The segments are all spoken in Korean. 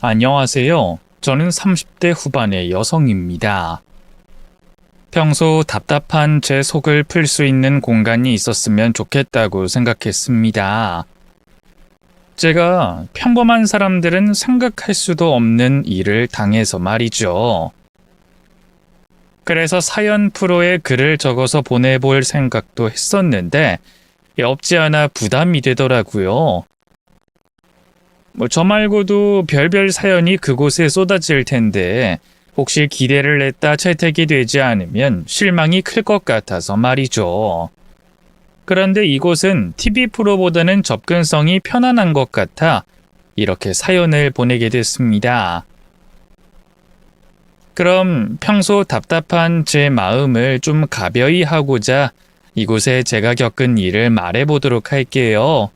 안녕하세요. 저는 30대 후반의 여성입니다. 평소 답답한 제 속을 풀 수 있는 공간이 있었으면 좋겠다고 생각했습니다. 제가 평범한 사람들은 생각할 수도 없는 일을 당해서 말이죠. 그래서 사연 프로에 글을 적어서 보내볼 생각도 했었는데 없지 않아 부담이 되더라고요. 저 말고도 별별 사연이 그곳에 쏟아질 텐데 혹시 기대를 했다 채택이 되지 않으면 실망이 클 것 같아서 말이죠. 그런데 이곳은 TV 프로보다는 접근성이 편안한 것 같아 이렇게 사연을 보내게 됐습니다. 그럼 평소 답답한 제 마음을 좀 가벼이 하고자 이곳에 제가 겪은 일을 말해보도록 할게요.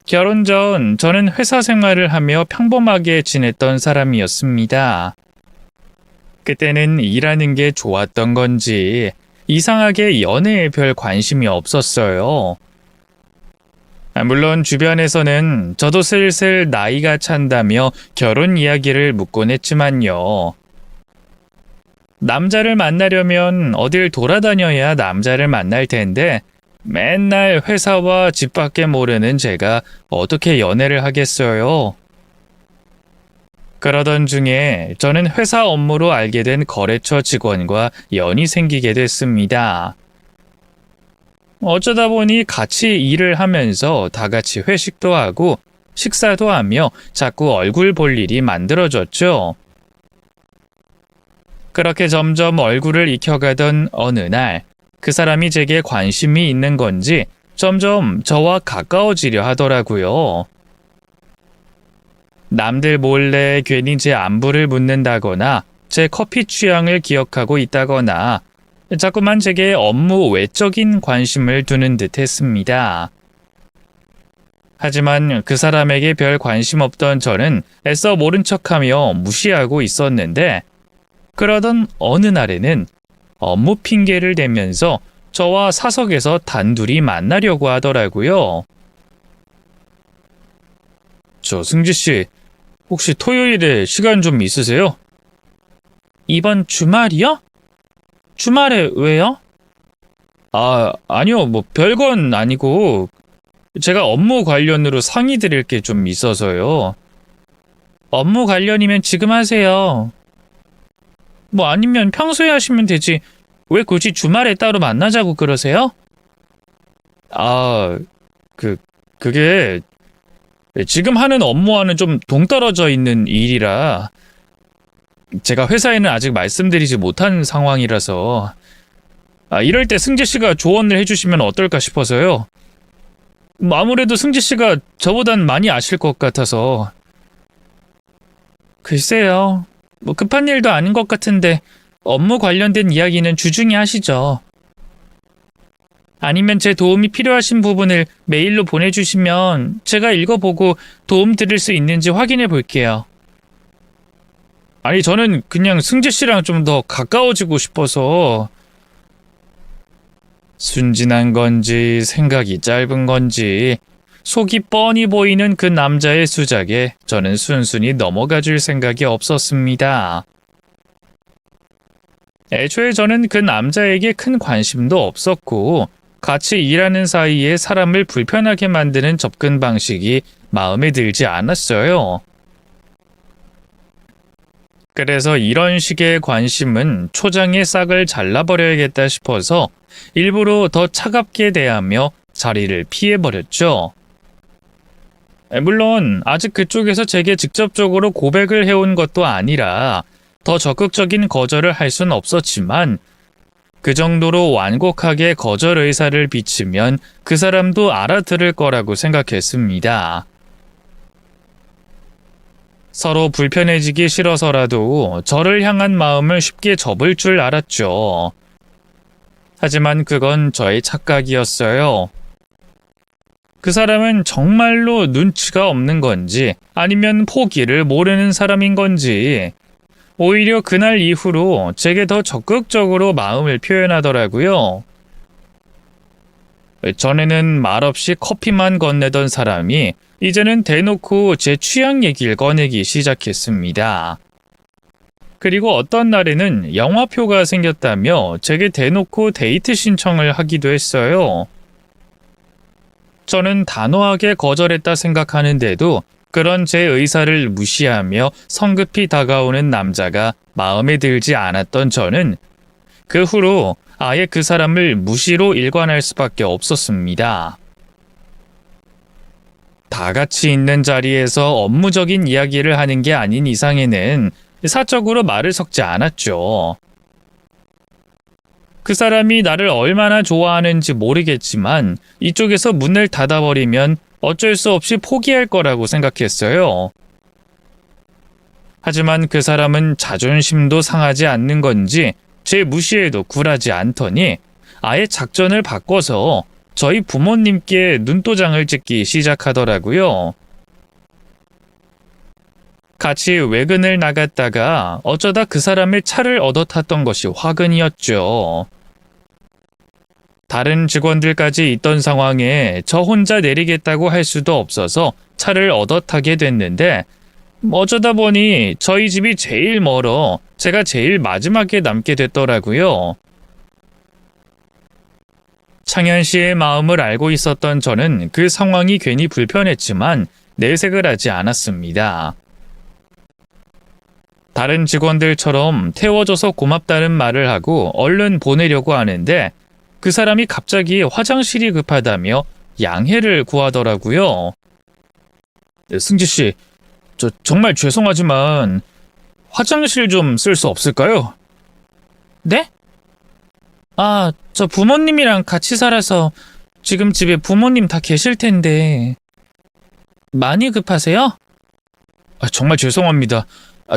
결혼 전 저는 회사 생활을 하며 평범하게 지냈던 사람이었습니다. 그때는 일하는 게 좋았던 건지 이상하게 연애에 별 관심이 없었어요. 물론 주변에서는 저도 슬슬 나이가 찬다며 결혼 이야기를 묻곤 했지만요. 남자를 만나려면 어딜 돌아다녀야 남자를 만날 텐데 맨날 회사와 집 밖에 모르는 제가 어떻게 연애를 하겠어요? 그러던 중에 저는 회사 업무로 알게 된 거래처 직원과 연이 생기게 됐습니다. 어쩌다 보니 같이 일을 하면서 다 같이 회식도 하고 식사도 하며 자꾸 얼굴 볼 일이 만들어졌죠. 그렇게 점점 얼굴을 익혀가던 어느 날 그 사람이 제게 관심이 있는 건지 점점 저와 가까워지려 하더라고요. 남들 몰래 괜히 제 안부를 묻는다거나 제 커피 취향을 기억하고 있다거나 자꾸만 제게 업무 외적인 관심을 두는 듯 했습니다. 하지만 그 사람에게 별 관심 없던 저는 애써 모른 척하며 무시하고 있었는데 그러던 어느 날에는 업무 핑계를 대면서 저와 사석에서 단둘이 만나려고 하더라고요. 저 승지 씨, 혹시 토요일에 시간 좀 있으세요? 이번 주말이요? 주말에 왜요? 아니요. 뭐 별건 아니고 제가 업무 관련으로 상의 드릴 게 좀 있어서요. 업무 관련이면 지금 하세요. 뭐 아니면 평소에 하시면 되지. 왜 굳이 주말에 따로 만나자고 그러세요? 그게 지금 하는 업무와는 좀 동떨어져 있는 일이라 제가 회사에는 아직 말씀드리지 못한 상황이라서 이럴 때 승재 씨가 조언을 해주시면 어떨까 싶어서요. 뭐 아무래도 승재 씨가 저보단 많이 아실 것 같아서. 글쎄요. 뭐 급한 일도 아닌 것 같은데 업무 관련된 이야기는 주중에 하시죠. 아니면 제 도움이 필요하신 부분을 메일로 보내주시면 제가 읽어보고 도움 드릴 수 있는지 확인해 볼게요. 아니 저는 그냥 승재 씨랑 좀 더 가까워지고 싶어서. 순진한 건지 생각이 짧은 건지 속이 뻔히 보이는 그 남자의 수작에 저는 순순히 넘어가 줄 생각이 없었습니다. 애초에 저는 그 남자에게 큰 관심도 없었고 같이 일하는 사이에 사람을 불편하게 만드는 접근 방식이 마음에 들지 않았어요. 그래서 이런 식의 관심은 초장의 싹을 잘라버려야겠다 싶어서 일부러 더 차갑게 대하며 자리를 피해버렸죠. 물론 아직 그쪽에서 제게 직접적으로 고백을 해온 것도 아니라 더 적극적인 거절을 할 순 없었지만 그 정도로 완곡하게 거절 의사를 비치면 그 사람도 알아들을 거라고 생각했습니다. 서로 불편해지기 싫어서라도 저를 향한 마음을 쉽게 접을 줄 알았죠. 하지만 그건 저의 착각이었어요. 그 사람은 정말로 눈치가 없는 건지 아니면 포기를 모르는 사람인 건지 오히려 그날 이후로 제게 더 적극적으로 마음을 표현하더라고요. 전에는 말없이 커피만 건네던 사람이 이제는 대놓고 제 취향 얘기를 꺼내기 시작했습니다. 그리고 어떤 날에는 영화표가 생겼다며 제게 대놓고 데이트 신청을 하기도 했어요. 저는 단호하게 거절했다 생각하는데도 그런 제 의사를 무시하며 성급히 다가오는 남자가 마음에 들지 않았던 저는 그 후로 아예 그 사람을 무시로 일관할 수밖에 없었습니다. 다 같이 있는 자리에서 업무적인 이야기를 하는 게 아닌 이상에는 사적으로 말을 섞지 않았죠. 그 사람이 나를 얼마나 좋아하는지 모르겠지만 이쪽에서 문을 닫아버리면 어쩔 수 없이 포기할 거라고 생각했어요. 하지만 그 사람은 자존심도 상하지 않는 건지 제 무시에도 굴하지 않더니 아예 작전을 바꿔서 저희 부모님께 눈도장을 찍기 시작하더라고요. 같이 외근을 나갔다가 어쩌다 그 사람의 차를 얻어 탔던 것이 화근이었죠. 다른 직원들까지 있던 상황에 저 혼자 내리겠다고 할 수도 없어서 차를 얻어 타게 됐는데 어쩌다 보니 저희 집이 제일 멀어 제가 제일 마지막에 남게 됐더라고요. 창현 씨의 마음을 알고 있었던 저는 그 상황이 괜히 불편했지만 내색을 하지 않았습니다. 다른 직원들처럼 태워줘서 고맙다는 말을 하고 얼른 보내려고 하는데 그 사람이 갑자기 화장실이 급하다며 양해를 구하더라고요. 승지 씨, 저 정말 죄송하지만 화장실 좀 쓸 수 없을까요? 네? 아, 저 부모님이랑 같이 살아서 지금 집에 부모님 다 계실 텐데 많이 급하세요? 정말 죄송합니다.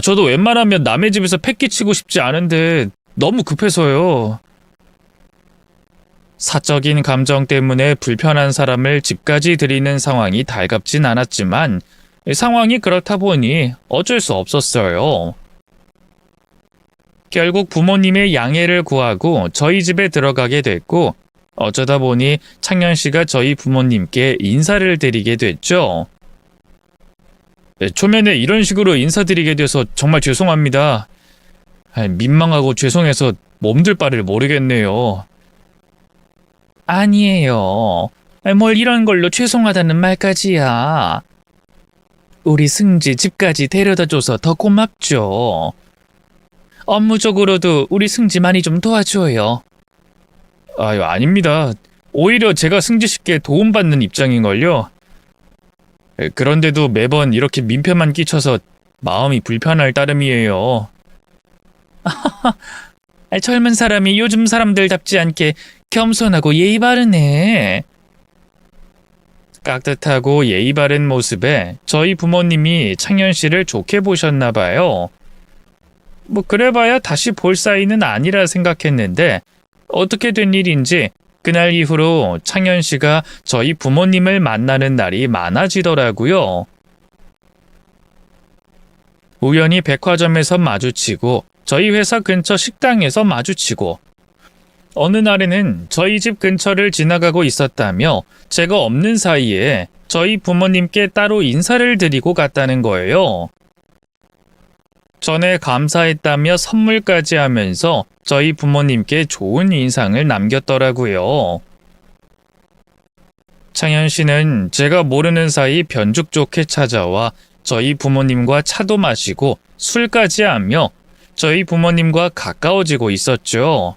저도 웬만하면 남의 집에서 패기치고 싶지 않은데 너무 급해서요. 사적인 감정 때문에 불편한 사람을 집까지 들이는 상황이 달갑진 않았지만 상황이 그렇다 보니 어쩔 수 없었어요. 결국 부모님의 양해를 구하고 저희 집에 들어가게 됐고 어쩌다 보니 창현 씨가 저희 부모님께 인사를 드리게 됐죠. 초면에 이런 식으로 인사드리게 돼서 정말 죄송합니다. 민망하고 죄송해서 몸둘 바를 모르겠네요. 아니에요. 뭘 이런 걸로 죄송하다는 말까지야. 우리 승지 집까지 데려다줘서 더 고맙죠. 업무적으로도 우리 승지 많이 좀 도와줘요. 아닙니다. 오히려 제가 승지 씨께 도움받는 입장인걸요. 그런데도 매번 이렇게 민폐만 끼쳐서 마음이 불편할 따름이에요. 젊은 사람이 요즘 사람들답지 않게 겸손하고 예의 바르네. 깍듯하고 예의 바른 모습에 저희 부모님이 창현 씨를 좋게 보셨나 봐요. 그래봐야 다시 볼 사이는 아니라 생각했는데 어떻게 된 일인지 그날 이후로 창현 씨가 저희 부모님을 만나는 날이 많아지더라고요. 우연히 백화점에서 마주치고 저희 회사 근처 식당에서 마주치고 어느 날에는 저희 집 근처를 지나가고 있었다며 제가 없는 사이에 저희 부모님께 따로 인사를 드리고 갔다는 거예요. 전에 감사했다며 선물까지 하면서 저희 부모님께 좋은 인상을 남겼더라고요. 창현 씨는 제가 모르는 사이 변죽 좋게 찾아와 저희 부모님과 차도 마시고 술까지 하며 저희 부모님과 가까워지고 있었죠.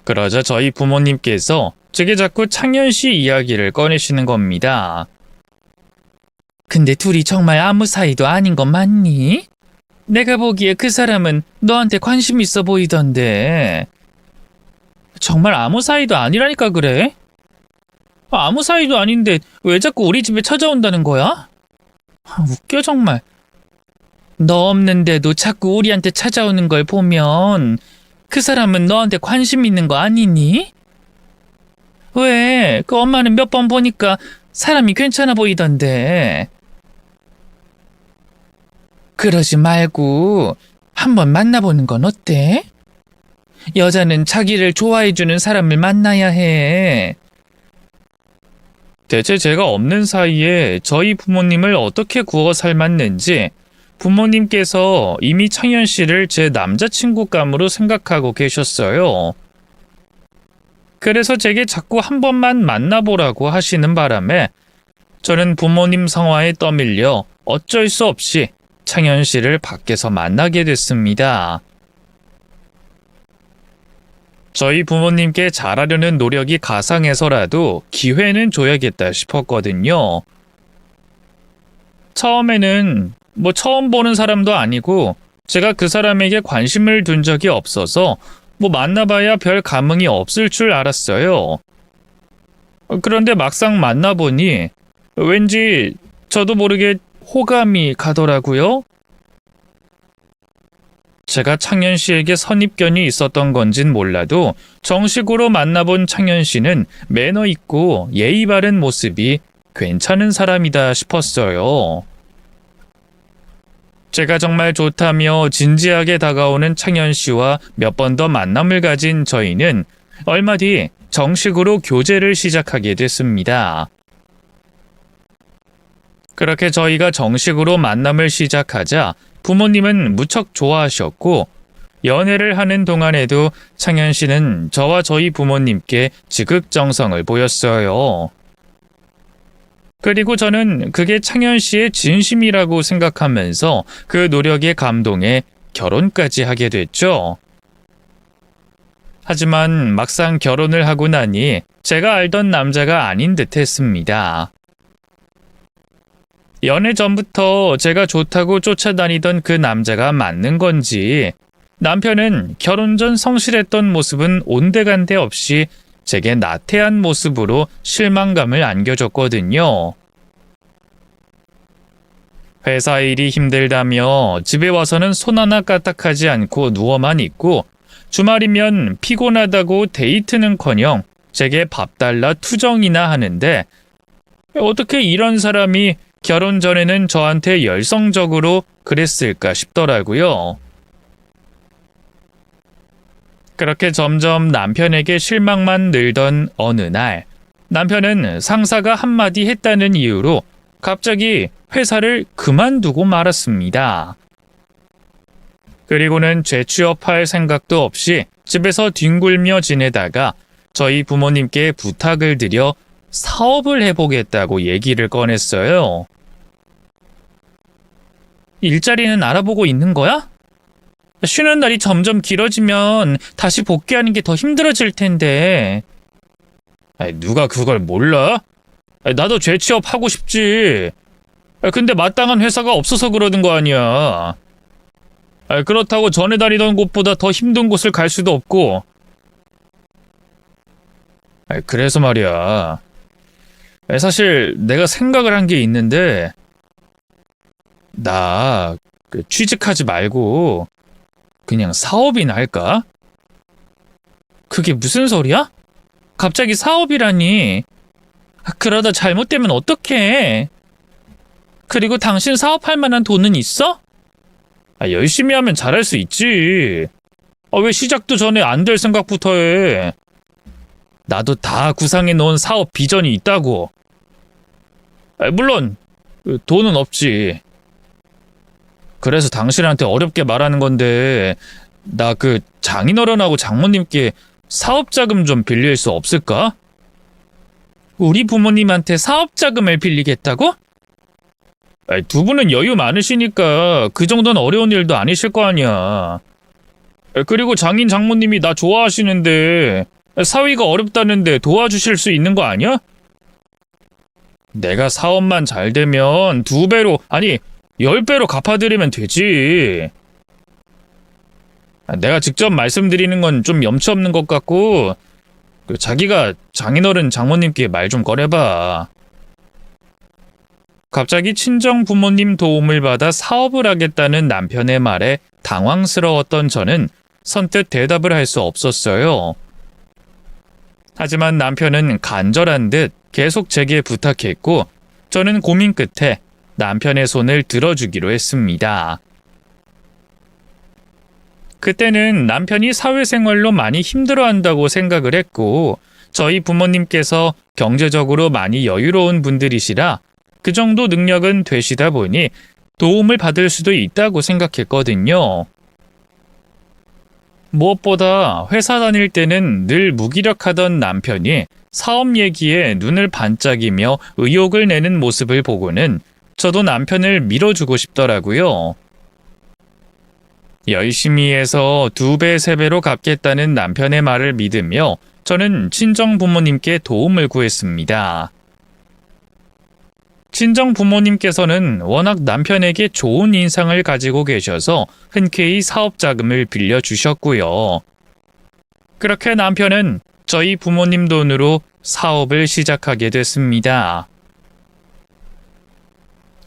그러자 저희 부모님께서 제게 자꾸 창현 씨 이야기를 꺼내시는 겁니다. 근데 둘이 정말 아무 사이도 아닌 건 맞니? 내가 보기에 그 사람은 너한테 관심 있어 보이던데. 정말 아무 사이도 아니라니까 그래? 아무 사이도 아닌데 왜 자꾸 우리 집에 찾아온다는 거야? 웃겨 정말. 너 없는데도 자꾸 우리한테 찾아오는 걸 보면 그 사람은 너한테 관심 있는 거 아니니? 왜? 그 엄마는 몇 번 보니까 사람이 괜찮아 보이던데. 그러지 말고 한번 만나보는 건 어때? 여자는 자기를 좋아해주는 사람을 만나야 해. 대체 제가 없는 사이에 저희 부모님을 어떻게 구워 삶았는지 부모님께서 이미 창현 씨를 제 남자친구감으로 생각하고 계셨어요. 그래서 제게 자꾸 한 번만 만나보라고 하시는 바람에 저는 부모님 성화에 떠밀려 어쩔 수 없이 창현 씨를 밖에서 만나게 됐습니다. 저희 부모님께 잘하려는 노력이 가상해서라도 기회는 줘야겠다 싶었거든요. 처음에는 처음 보는 사람도 아니고 제가 그 사람에게 관심을 둔 적이 없어서 만나봐야 별 감흥이 없을 줄 알았어요. 그런데 막상 만나보니 왠지 저도 모르게 호감이 가더라고요. 제가 창현 씨에게 선입견이 있었던 건진 몰라도 정식으로 만나본 창현 씨는 매너 있고 예의 바른 모습이 괜찮은 사람이다 싶었어요. 제가 정말 좋다며 진지하게 다가오는 창현 씨와 몇 번 더 만남을 가진 저희는 얼마 뒤 정식으로 교제를 시작하게 됐습니다. 그렇게 저희가 정식으로 만남을 시작하자 부모님은 무척 좋아하셨고 연애를 하는 동안에도 창현 씨는 저와 저희 부모님께 지극정성을 보였어요. 그리고 저는 그게 창현 씨의 진심이라고 생각하면서 그 노력에 감동해 결혼까지 하게 됐죠. 하지만 막상 결혼을 하고 나니 제가 알던 남자가 아닌 듯 했습니다. 연애 전부터 제가 좋다고 쫓아다니던 그 남자가 맞는 건지 남편은 결혼 전 성실했던 모습은 온데간데 없이 제게 나태한 모습으로 실망감을 안겨줬거든요. 회사 일이 힘들다며 집에 와서는 손 하나 까딱하지 않고 누워만 있고 주말이면 피곤하다고 데이트는커녕 제게 밥 달라 투정이나 하는데 어떻게 이런 사람이 결혼 전에는 저한테 열성적으로 그랬을까 싶더라고요. 그렇게 점점 남편에게 실망만 늘던 어느 날 남편은 상사가 한마디 했다는 이유로 갑자기 회사를 그만두고 말았습니다. 그리고는 재취업할 생각도 없이 집에서 뒹굴며 지내다가 저희 부모님께 부탁을 드려 사업을 해보겠다고 얘기를 꺼냈어요. 일자리는 알아보고 있는 거야? 쉬는 날이 점점 길어지면 다시 복귀하는 게 더 힘들어질 텐데. 누가 그걸 몰라? 나도 재취업하고 싶지. 근데 마땅한 회사가 없어서 그러는 거 아니야. 그렇다고 전에 다니던 곳보다 더 힘든 곳을 갈 수도 없고. 그래서 말이야. 사실 내가 생각을 한 게 있는데 나 취직하지 말고 그냥 사업이나 할까? 그게 무슨 소리야? 갑자기 사업이라니. 그러다 잘못되면 어떡해? 그리고 당신 사업할 만한 돈은 있어? 열심히 하면 잘할 수 있지. 왜 시작도 전에 안 될 생각부터 해? 나도 다 구상해 놓은 사업 비전이 있다고. 물론 돈은 없지. 그래서 당신한테 어렵게 말하는 건데 나 장인어른하고 장모님께 사업자금 좀 빌릴 수 없을까? 우리 부모님한테 사업자금을 빌리겠다고? 두 분은 여유 많으시니까 그 정도는 어려운 일도 아니실 거 아니야. 그리고 장인 장모님이 나 좋아하시는데 사위가 어렵다는데 도와주실 수 있는 거 아니야? 내가 사업만 잘 되면 2배로, 아니 10배로 갚아드리면 되지. 내가 직접 말씀드리는 건 좀 염치 없는 것 같고 자기가 장인어른 장모님께 말 좀 꺼내봐. 갑자기 친정 부모님 도움을 받아 사업을 하겠다는 남편의 말에 당황스러웠던 저는 선뜻 대답을 할 수 없었어요. 하지만 남편은 간절한 듯 계속 제게 부탁했고 저는 고민 끝에 남편의 손을 들어주기로 했습니다. 그때는 남편이 사회생활로 많이 힘들어한다고 생각을 했고 저희 부모님께서 경제적으로 많이 여유로운 분들이시라 그 정도 능력은 되시다 보니 도움을 받을 수도 있다고 생각했거든요. 무엇보다 회사 다닐 때는 늘 무기력하던 남편이 사업 얘기에 눈을 반짝이며 의욕을 내는 모습을 보고는 저도 남편을 밀어주고 싶더라고요. 열심히 해서 2배, 3배로 갚겠다는 남편의 말을 믿으며 저는 친정 부모님께 도움을 구했습니다. 친정 부모님께서는 워낙 남편에게 좋은 인상을 가지고 계셔서 흔쾌히 사업 자금을 빌려주셨고요. 그렇게 남편은 저희 부모님 돈으로 사업을 시작하게 됐습니다.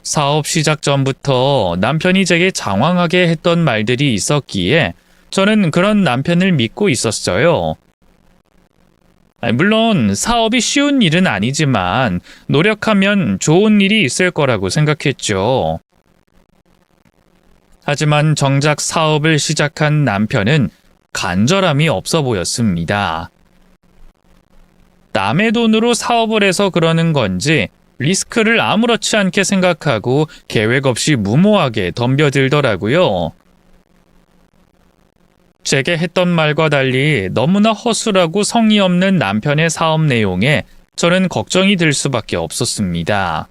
사업 시작 전부터 남편이 제게 장황하게 했던 말들이 있었기에 저는 그런 남편을 믿고 있었어요. 물론 사업이 쉬운 일은 아니지만 노력하면 좋은 일이 있을 거라고 생각했죠. 하지만 정작 사업을 시작한 남편은 간절함이 없어 보였습니다. 남의 돈으로 사업을 해서 그러는 건지 리스크를 아무렇지 않게 생각하고 계획 없이 무모하게 덤벼들더라고요. 제게 했던 말과 달리 너무나 허술하고 성의 없는 남편의 사업 내용에 저는 걱정이 들 수밖에 없었습니다.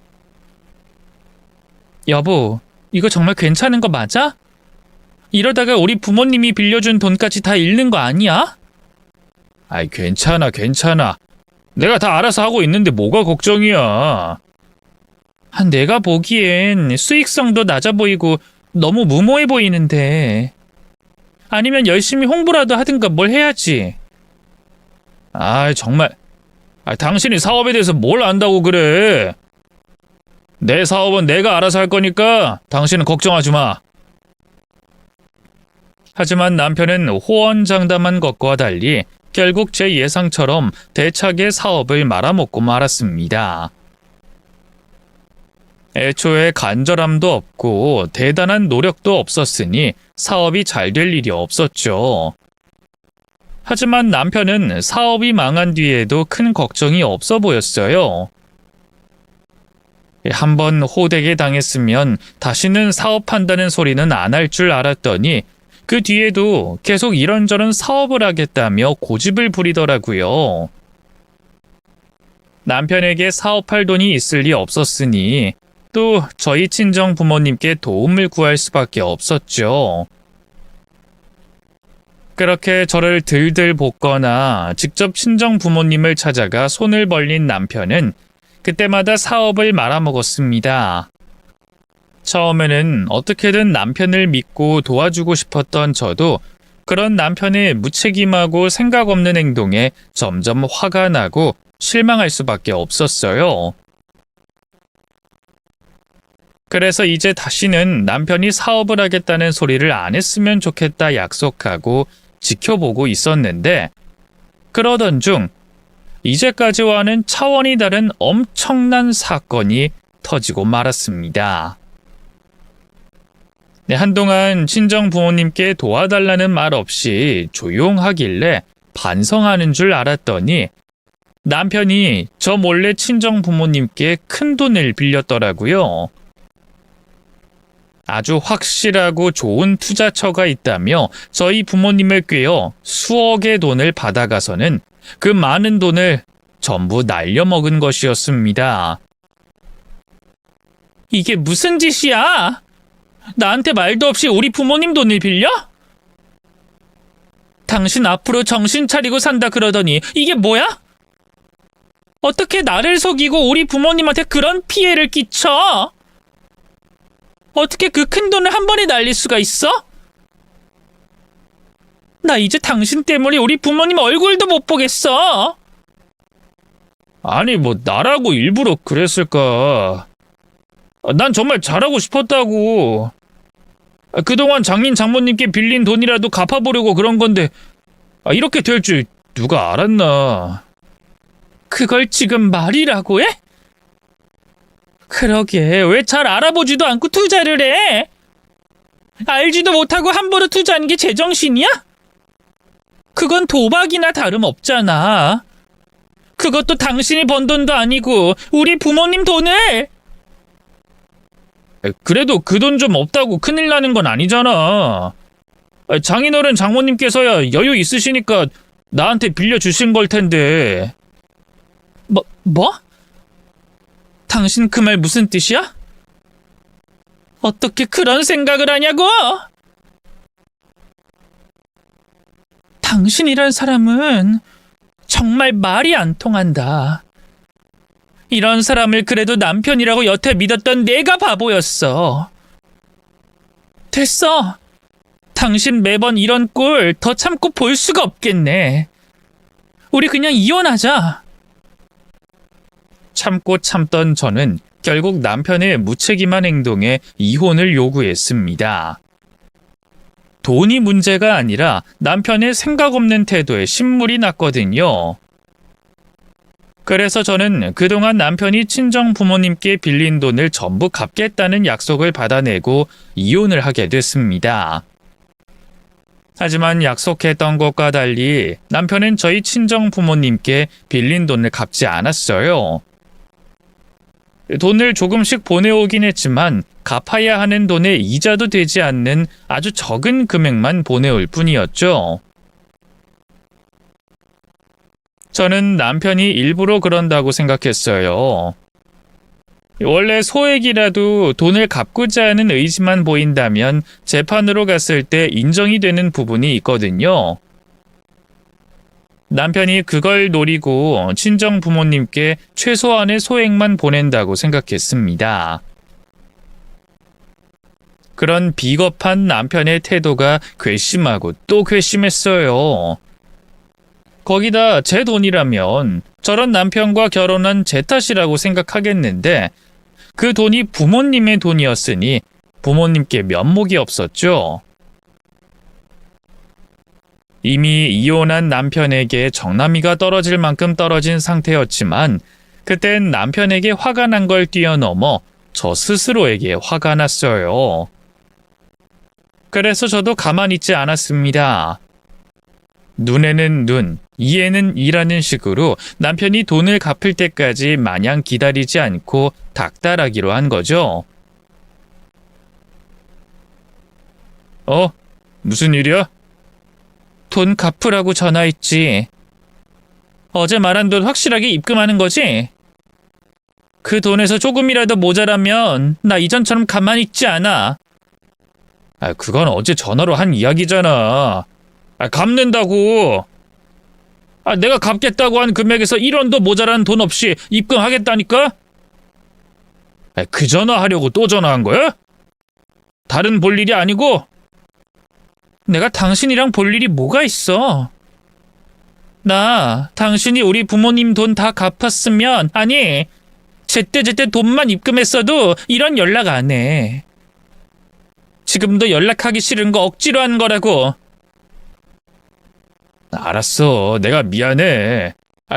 여보, 이거 정말 괜찮은 거 맞아? 이러다가 우리 부모님이 빌려준 돈까지 다 잃는 거 아니야? 아이, 괜찮아. 내가 다 알아서 하고 있는데 뭐가 걱정이야. 내가 보기엔 수익성도 낮아 보이고 너무 무모해 보이는데. 아니면 열심히 홍보라도 하든가 뭘 해야지. 정말. 당신이 사업에 대해서 뭘 안다고 그래. 내 사업은 내가 알아서 할 거니까 당신은 걱정하지 마. 하지만 남편은 호언장담한 것과 달리 결국 제 예상처럼 대차게 사업을 말아먹고 말았습니다. 애초에 간절함도 없고 대단한 노력도 없었으니 사업이 잘 될 일이 없었죠. 하지만 남편은 사업이 망한 뒤에도 큰 걱정이 없어 보였어요. 한번 호되게 당했으면 다시는 사업한다는 소리는 안 할 줄 알았더니 그 뒤에도 계속 이런저런 사업을 하겠다며 고집을 부리더라고요. 남편에게 사업할 돈이 있을 리 없었으니 또 저희 친정 부모님께 도움을 구할 수밖에 없었죠. 그렇게 저를 들들 볶거나 직접 친정 부모님을 찾아가 손을 벌린 남편은 그때마다 사업을 말아먹었습니다. 처음에는 어떻게든 남편을 믿고 도와주고 싶었던 저도 그런 남편의 무책임하고 생각 없는 행동에 점점 화가 나고 실망할 수밖에 없었어요. 그래서 이제 다시는 남편이 사업을 하겠다는 소리를 안 했으면 좋겠다 약속하고 지켜보고 있었는데 그러던 중 이제까지와는 차원이 다른 엄청난 사건이 터지고 말았습니다. 한동안 친정 부모님께 도와달라는 말 없이 조용하길래 반성하는 줄 알았더니 남편이 저 몰래 친정 부모님께 큰 돈을 빌렸더라고요. 아주 확실하고 좋은 투자처가 있다며 저희 부모님을 꿰어 수억의 돈을 받아가서는 그 많은 돈을 전부 날려먹은 것이었습니다. 이게 무슨 짓이야? 나한테 말도 없이 우리 부모님 돈을 빌려? 당신 앞으로 정신 차리고 산다 그러더니 이게 뭐야? 어떻게 나를 속이고 우리 부모님한테 그런 피해를 끼쳐? 어떻게 그 큰 돈을 한 번에 날릴 수가 있어? 나 이제 당신 때문에 우리 부모님 얼굴도 못 보겠어. 아니 나라고 일부러 그랬을까? 난 정말 잘하고 싶었다고. 그동안 장인 장모님께 빌린 돈이라도 갚아보려고 그런 건데 이렇게 될 줄 누가 알았나. 그걸 지금 말이라고 해? 그러게 왜 잘 알아보지도 않고 투자를 해? 알지도 못하고 함부로 투자하는 게 제정신이야? 그건 도박이나 다름없잖아. 그것도 당신이 번 돈도 아니고 우리 부모님 돈을. 그래도 그 돈 좀 없다고 큰일 나는 건 아니잖아. 장인어른 장모님께서야 여유 있으시니까 나한테 빌려주신 걸 텐데. 뭐? 당신 그 말 무슨 뜻이야? 어떻게 그런 생각을 하냐고? 당신이란 사람은 정말 말이 안 통한다. 이런 사람을 그래도 남편이라고 여태 믿었던 내가 바보였어. 됐어. 당신 매번 이런 꼴 더 참고 볼 수가 없겠네. 우리 그냥 이혼하자. 참고 참던 저는 결국 남편의 무책임한 행동에 이혼을 요구했습니다. 돈이 문제가 아니라 남편의 생각 없는 태도에 신물이 났거든요. 그래서 저는 그동안 남편이 친정 부모님께 빌린 돈을 전부 갚겠다는 약속을 받아내고 이혼을 하게 됐습니다. 하지만 약속했던 것과 달리 남편은 저희 친정 부모님께 빌린 돈을 갚지 않았어요. 돈을 조금씩 보내오긴 했지만 갚아야 하는 돈의 이자도 되지 않는 아주 적은 금액만 보내올 뿐이었죠. 저는 남편이 일부러 그런다고 생각했어요. 원래 소액이라도 돈을 갚고자 하는 의지만 보인다면 재판으로 갔을 때 인정이 되는 부분이 있거든요. 남편이 그걸 노리고 친정 부모님께 최소한의 소액만 보낸다고 생각했습니다. 그런 비겁한 남편의 태도가 괘씸하고 또 괘씸했어요. 거기다 제 돈이라면 저런 남편과 결혼한 제 탓이라고 생각하겠는데 그 돈이 부모님의 돈이었으니 부모님께 면목이 없었죠. 이미 이혼한 남편에게 정남이가 떨어질 만큼 떨어진 상태였지만 그땐 남편에게 화가 난 걸 뛰어넘어 저 스스로에게 화가 났어요. 그래서 저도 가만히 있지 않았습니다. 눈에는 눈, 이에는 이라는 식으로 남편이 돈을 갚을 때까지 마냥 기다리지 않고 닥달하기로 한 거죠. 무슨 일이야? 돈 갚으라고 전화했지. 어제 말한 돈 확실하게 입금하는 거지? 그 돈에서 조금이라도 모자라면 나 이전처럼 가만히 있지 않아. 그건 어제 전화로 한 이야기잖아. 갚는다고. 내가 갚겠다고 한 금액에서 1원도 모자란 돈 없이 입금하겠다니까? 그 전화하려고 또 전화한 거야? 다른 볼 일이 아니고? 내가 당신이랑 볼 일이 뭐가 있어? 나 당신이 우리 부모님 돈 다 갚았으면, 아니 제때제때 돈만 입금했어도 이런 연락 안 해. 지금도 연락하기 싫은 거 억지로 한 거라고. 알았어. 내가 미안해.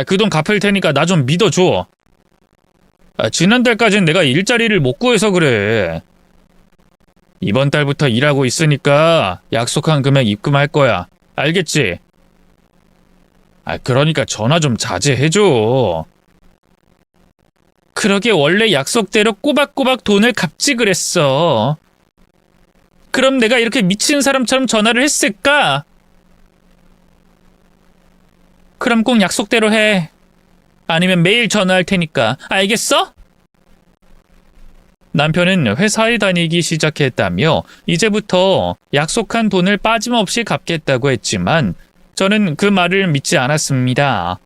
그 돈 갚을 테니까 나 좀 믿어줘. 지난달까진 내가 일자리를 못 구해서 그래. 이번 달부터 일하고 있으니까 약속한 금액 입금할 거야. 알겠지? 그러니까 전화 좀 자제해줘. 그러게 원래 약속대로 꼬박꼬박 돈을 갚지 그랬어. 그럼 내가 이렇게 미친 사람처럼 전화를 했을까? 그럼 꼭 약속대로 해. 아니면 매일 전화할 테니까. 알겠어? 남편은 회사에 다니기 시작했다며 이제부터 약속한 돈을 빠짐없이 갚겠다고 했지만 저는 그 말을 믿지 않았습니다.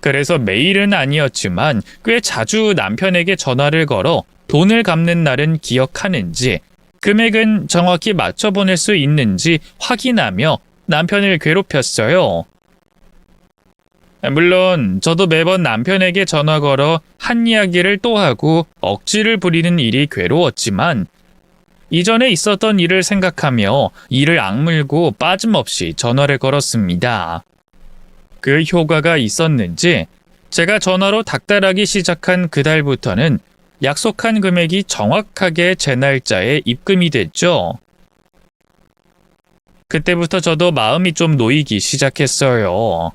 그래서 매일은 아니었지만 꽤 자주 남편에게 전화를 걸어 돈을 갚는 날은 기억하는지 금액은 정확히 맞춰보낼 수 있는지 확인하며 남편을 괴롭혔어요. 물론 저도 매번 남편에게 전화 걸어 한 이야기를 또 하고 억지를 부리는 일이 괴로웠지만 이전에 있었던 일을 생각하며 이를 악물고 빠짐없이 전화를 걸었습니다. 그 효과가 있었는지 제가 전화로 닥달하기 시작한 그달부터는 약속한 금액이 정확하게 제 날짜에 입금이 됐죠. 그때부터 저도 마음이 좀 놓이기 시작했어요.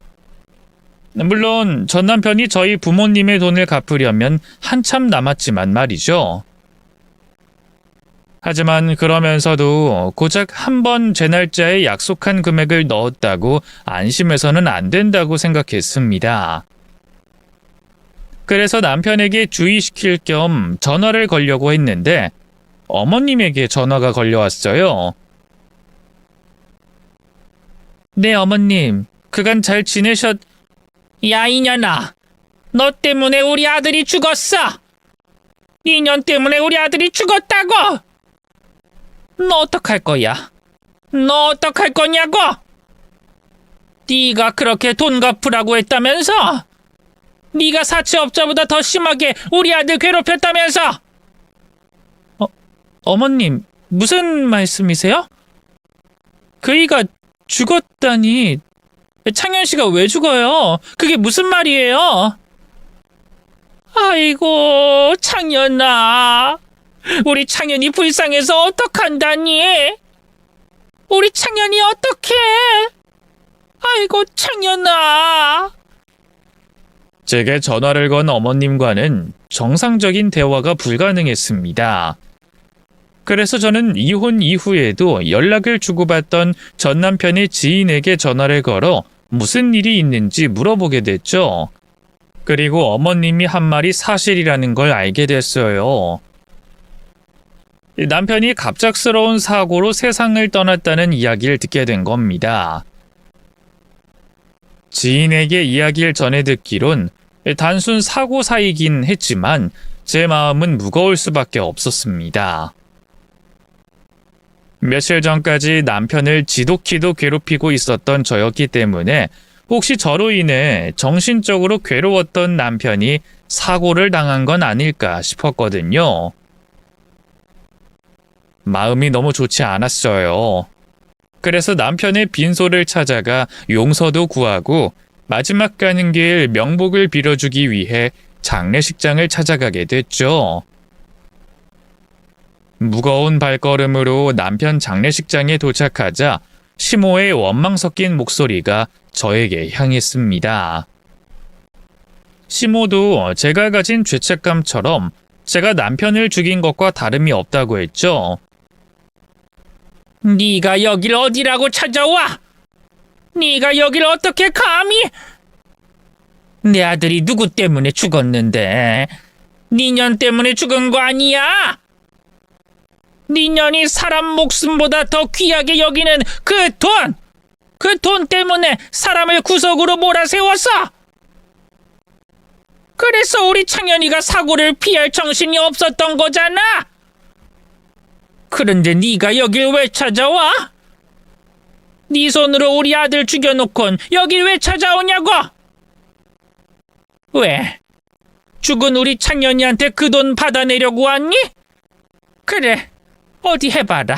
물론 전 남편이 저희 부모님의 돈을 갚으려면 한참 남았지만 말이죠. 하지만 그러면서도 고작 한 번 제 날짜에 약속한 금액을 넣었다고 안심해서는 안 된다고 생각했습니다. 그래서 남편에게 주의시킬 겸 전화를 걸려고 했는데 어머님에게 전화가 걸려왔어요. 네, 어머님. 그간 잘 지내셨... 야, 이년아. 너 때문에 우리 아들이 죽었어. 이년 때문에 우리 아들이 죽었다고. 너 어떡할 거야? 너 어떡할 거냐고? 네가 그렇게 돈 갚으라고 했다면서? 네가 사채업자보다 더 심하게 우리 아들 괴롭혔다면서? 어머님, 무슨 말씀이세요? 그이가 죽었다니... 창현 씨가 왜 죽어요? 그게 무슨 말이에요? 아이고, 창현아. 우리 창현이 불쌍해서 어떡한다니? 우리 창현이 어떡해? 아이고, 창현아. 제게 전화를 건 어머님과는 정상적인 대화가 불가능했습니다. 그래서 저는 이혼 이후에도 연락을 주고받던 전 남편의 지인에게 전화를 걸어 무슨 일이 있는지 물어보게 됐죠. 그리고 어머님이 한 말이 사실이라는 걸 알게 됐어요. 남편이 갑작스러운 사고로 세상을 떠났다는 이야기를 듣게 된 겁니다. 지인에게 이야기를 전해 듣기론 단순 사고 사이긴 했지만 제 마음은 무거울 수밖에 없었습니다. 며칠 전까지 남편을 지독히도 괴롭히고 있었던 저였기 때문에 혹시 저로 인해 정신적으로 괴로웠던 남편이 사고를 당한 건 아닐까 싶었거든요. 마음이 너무 좋지 않았어요. 그래서 남편의 빈소를 찾아가 용서도 구하고 마지막 가는 길 명복을 빌어주기 위해 장례식장을 찾아가게 됐죠. 무거운 발걸음으로 남편 장례식장에 도착하자 시모의 원망 섞인 목소리가 저에게 향했습니다. 시모도 제가 가진 죄책감처럼 제가 남편을 죽인 것과 다름이 없다고 했죠. 네가 여길 어디라고 찾아와? 네가 여길 어떻게 감히? 내 아들이 누구 때문에 죽었는데? 니년 때문에 죽은 거 아니야? 니년이 사람 목숨보다 더 귀하게 여기는 그 돈 때문에 사람을 구석으로 몰아세웠어. 그래서 우리 창현이가 사고를 피할 정신이 없었던 거잖아. 그런데 네가 여길 왜 찾아와? 네 손으로 우리 아들 죽여놓곤 여길 왜 찾아오냐고? 왜? 죽은 우리 창현이한테 그 돈 받아내려고 왔니? 그래, 어디 해봐라.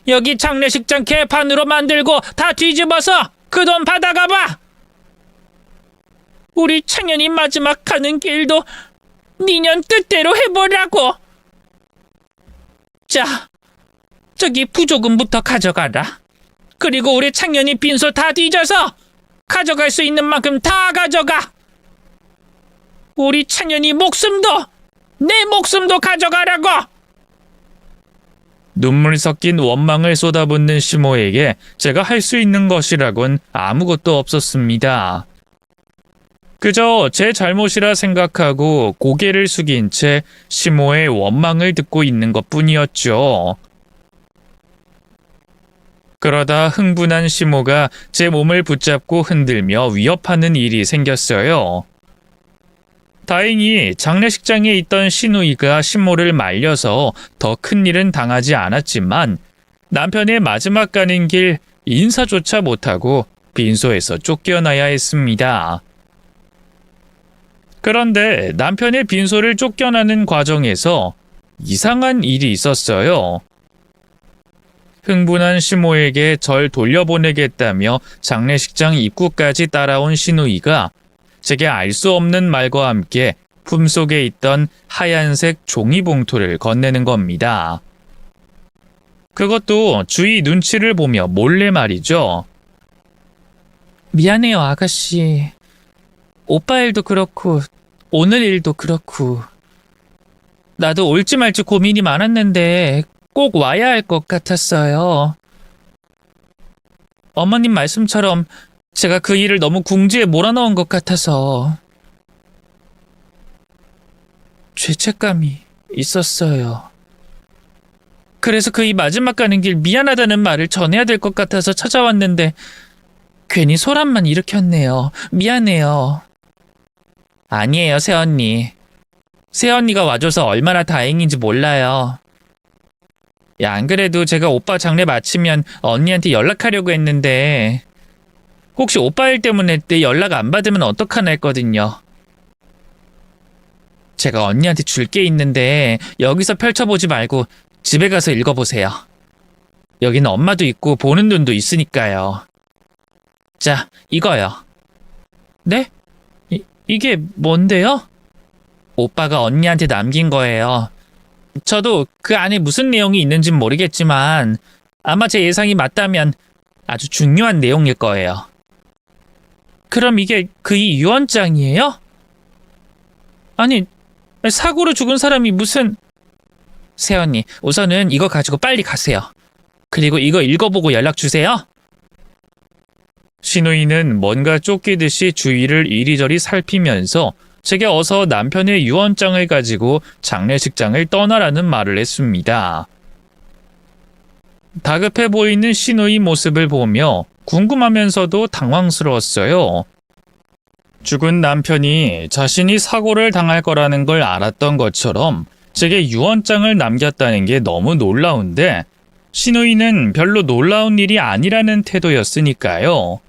여기 장례식장 개판으로 만들고 다 뒤집어서 그 돈 받아가봐. 우리 창현이 마지막 가는 길도 니년 뜻대로 해보라고. 자, 저기 부조금부터 가져가라. 그리고 우리 창현이 빈소 다 뒤져서 가져갈 수 있는 만큼 다 가져가. 우리 창현이 목숨도 내 목숨도 가져가라고. 눈물 섞인 원망을 쏟아붓는 시모에게 제가 할 수 있는 것이라곤 아무것도 없었습니다. 그저 제 잘못이라 생각하고 고개를 숙인 채 시모의 원망을 듣고 있는 것뿐이었죠. 그러다 흥분한 시모가 제 몸을 붙잡고 흔들며 위협하는 일이 생겼어요. 다행히 장례식장에 있던 시누이가 시모를 말려서 더 큰 일은 당하지 않았지만 남편의 마지막 가는 길 인사조차 못하고 빈소에서 쫓겨나야 했습니다. 그런데 남편의 빈소를 쫓겨나는 과정에서 이상한 일이 있었어요. 흥분한 시모에게 절 돌려보내겠다며 장례식장 입구까지 따라온 시누이가 제게 알 수 없는 말과 함께 품속에 있던 하얀색 종이봉투를 건네는 겁니다. 그것도 주희 눈치를 보며 몰래 말이죠. 미안해요, 아가씨. 오빠 일도 그렇고 오늘 일도 그렇고 나도 올지 말지 고민이 많았는데 꼭 와야 할 것 같았어요. 어머님 말씀처럼 제가 그 일을 너무 궁지에 몰아넣은 것 같아서 죄책감이 있었어요. 그래서 그 이 마지막 가는 길 미안하다는 말을 전해야 될 것 같아서 찾아왔는데 괜히 소란만 일으켰네요. 미안해요. 아니에요, 새언니. 새언니가 와줘서 얼마나 다행인지 몰라요. 야, 안 그래도 제가 오빠 장례 마치면 언니한테 연락하려고 했는데 혹시 오빠 일 때문에 내 연락 안 받으면 어떡하나 했거든요. 제가 언니한테 줄 게 있는데 여기서 펼쳐보지 말고 집에 가서 읽어보세요. 여기는 엄마도 있고 보는 눈도 있으니까요. 자, 이거요. 네? 이게 뭔데요? 오빠가 언니한테 남긴 거예요. 저도 그 안에 무슨 내용이 있는진 모르겠지만 아마 제 예상이 맞다면 아주 중요한 내용일 거예요. 그럼 이게 그 이 유언장이에요? 아니, 사고로 죽은 사람이 무슨... 새언니, 우선은 이거 가지고 빨리 가세요. 그리고 이거 읽어보고 연락 주세요. 신우이는 뭔가 쫓기듯이 주위를 이리저리 살피면서 제게 어서 남편의 유언장을 가지고 장례식장을 떠나라는 말을 했습니다. 다급해 보이는 신우이 모습을 보며 궁금하면서도 당황스러웠어요. 죽은 남편이 자신이 사고를 당할 거라는 걸 알았던 것처럼 제게 유언장을 남겼다는 게 너무 놀라운데 신우이는 별로 놀라운 일이 아니라는 태도였으니까요.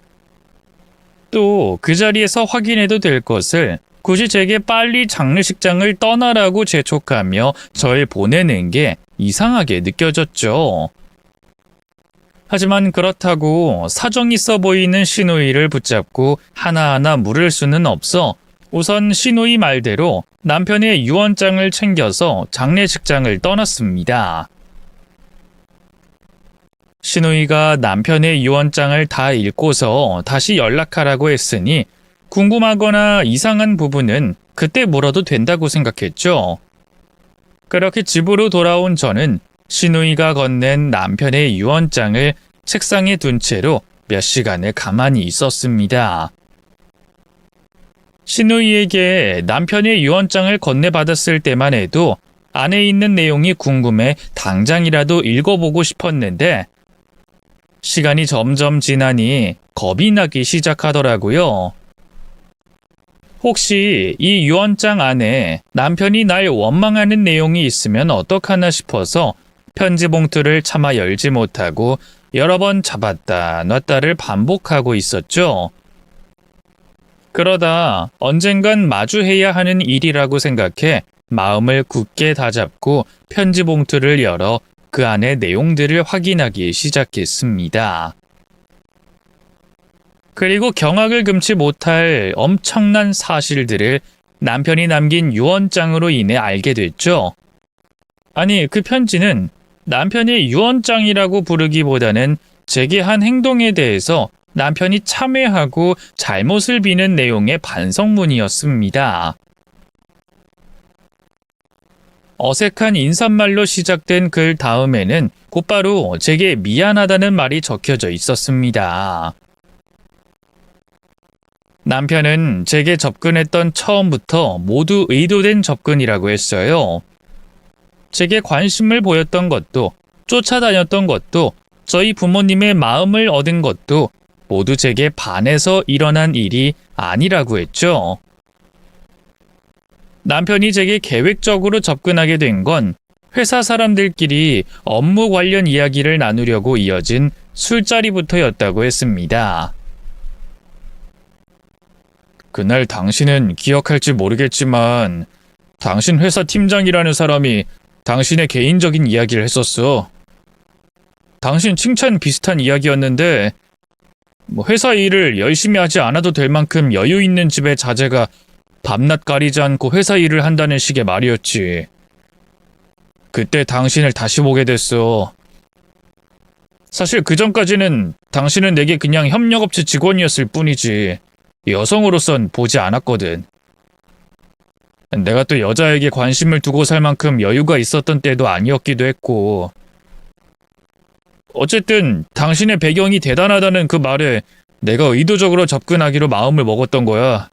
또 그 자리에서 확인해도 될 것을 굳이 제게 빨리 장례식장을 떠나라고 재촉하며 절 보내는 게 이상하게 느껴졌죠. 하지만 그렇다고 사정 있어 보이는 신우이를 붙잡고 하나하나 물을 수는 없어 우선 신우이 말대로 남편의 유언장을 챙겨서 장례식장을 떠났습니다. 신우이가 남편의 유언장을 다 읽고서 다시 연락하라고 했으니 궁금하거나 이상한 부분은 그때 물어도 된다고 생각했죠. 그렇게 집으로 돌아온 저는 신우이가 건넨 남편의 유언장을 책상에 둔 채로 몇 시간을 가만히 있었습니다. 신우이에게 남편의 유언장을 건네받았을 때만 해도 안에 있는 내용이 궁금해 당장이라도 읽어보고 싶었는데 시간이 점점 지나니 겁이 나기 시작하더라고요. 혹시 이 유언장 안에 남편이 날 원망하는 내용이 있으면 어떡하나 싶어서 편지 봉투를 차마 열지 못하고 여러 번 잡았다 놨다를 반복하고 있었죠. 그러다 언젠간 마주해야 하는 일이라고 생각해 마음을 굳게 다잡고 편지 봉투를 열어 그 안의 내용들을 확인하기 시작했습니다. 그리고 경악을 금치 못할 엄청난 사실들을 남편이 남긴 유언장으로 인해 알게 됐죠. 아니, 그 편지는 남편의 유언장이라고 부르기보다는 제게 한 행동에 대해서 남편이 참회하고 잘못을 비는 내용의 반성문이었습니다. 어색한 인사말로 시작된 글 다음에는 곧바로 제게 미안하다는 말이 적혀져 있었습니다. 남편은 제게 접근했던 처음부터 모두 의도된 접근이라고 했어요. 제게 관심을 보였던 것도, 쫓아다녔던 것도, 저희 부모님의 마음을 얻은 것도 모두 제게 반해서 일어난 일이 아니라고 했죠. 남편이 제게 계획적으로 접근하게 된 건 회사 사람들끼리 업무 관련 이야기를 나누려고 이어진 술자리부터였다고 했습니다. 그날 당신은 기억할지 모르겠지만 당신 회사 팀장이라는 사람이 당신의 개인적인 이야기를 했었어. 당신 칭찬 비슷한 이야기였는데 회사 일을 열심히 하지 않아도 될 만큼 여유 있는 집의 자제가 밤낮 가리지 않고 회사 일을 한다는 식의 말이었지. 그때 당신을 다시 보게 됐어. 사실 그 전까지는 당신은 내게 그냥 협력업체 직원이었을 뿐이지 여성으로선 보지 않았거든. 내가 또 여자에게 관심을 두고 살 만큼 여유가 있었던 때도 아니었기도 했고. 어쨌든 당신의 배경이 대단하다는 그 말에 내가 의도적으로 접근하기로 마음을 먹었던 거야.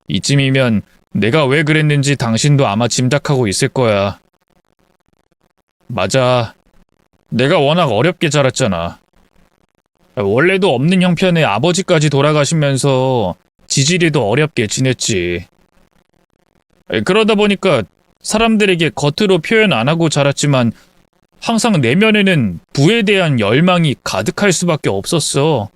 이쯤이면 내가 왜 그랬는지 당신도 아마 짐작하고 있을 거야. 맞아. 내가 워낙 어렵게 자랐잖아. 원래도 없는 형편에 아버지까지 돌아가시면서 지지리도 어렵게 지냈지. 그러다 보니까 사람들에게 겉으로 표현 안 하고 자랐지만 항상 내면에는 부에 대한 열망이 가득할 수밖에 없었어.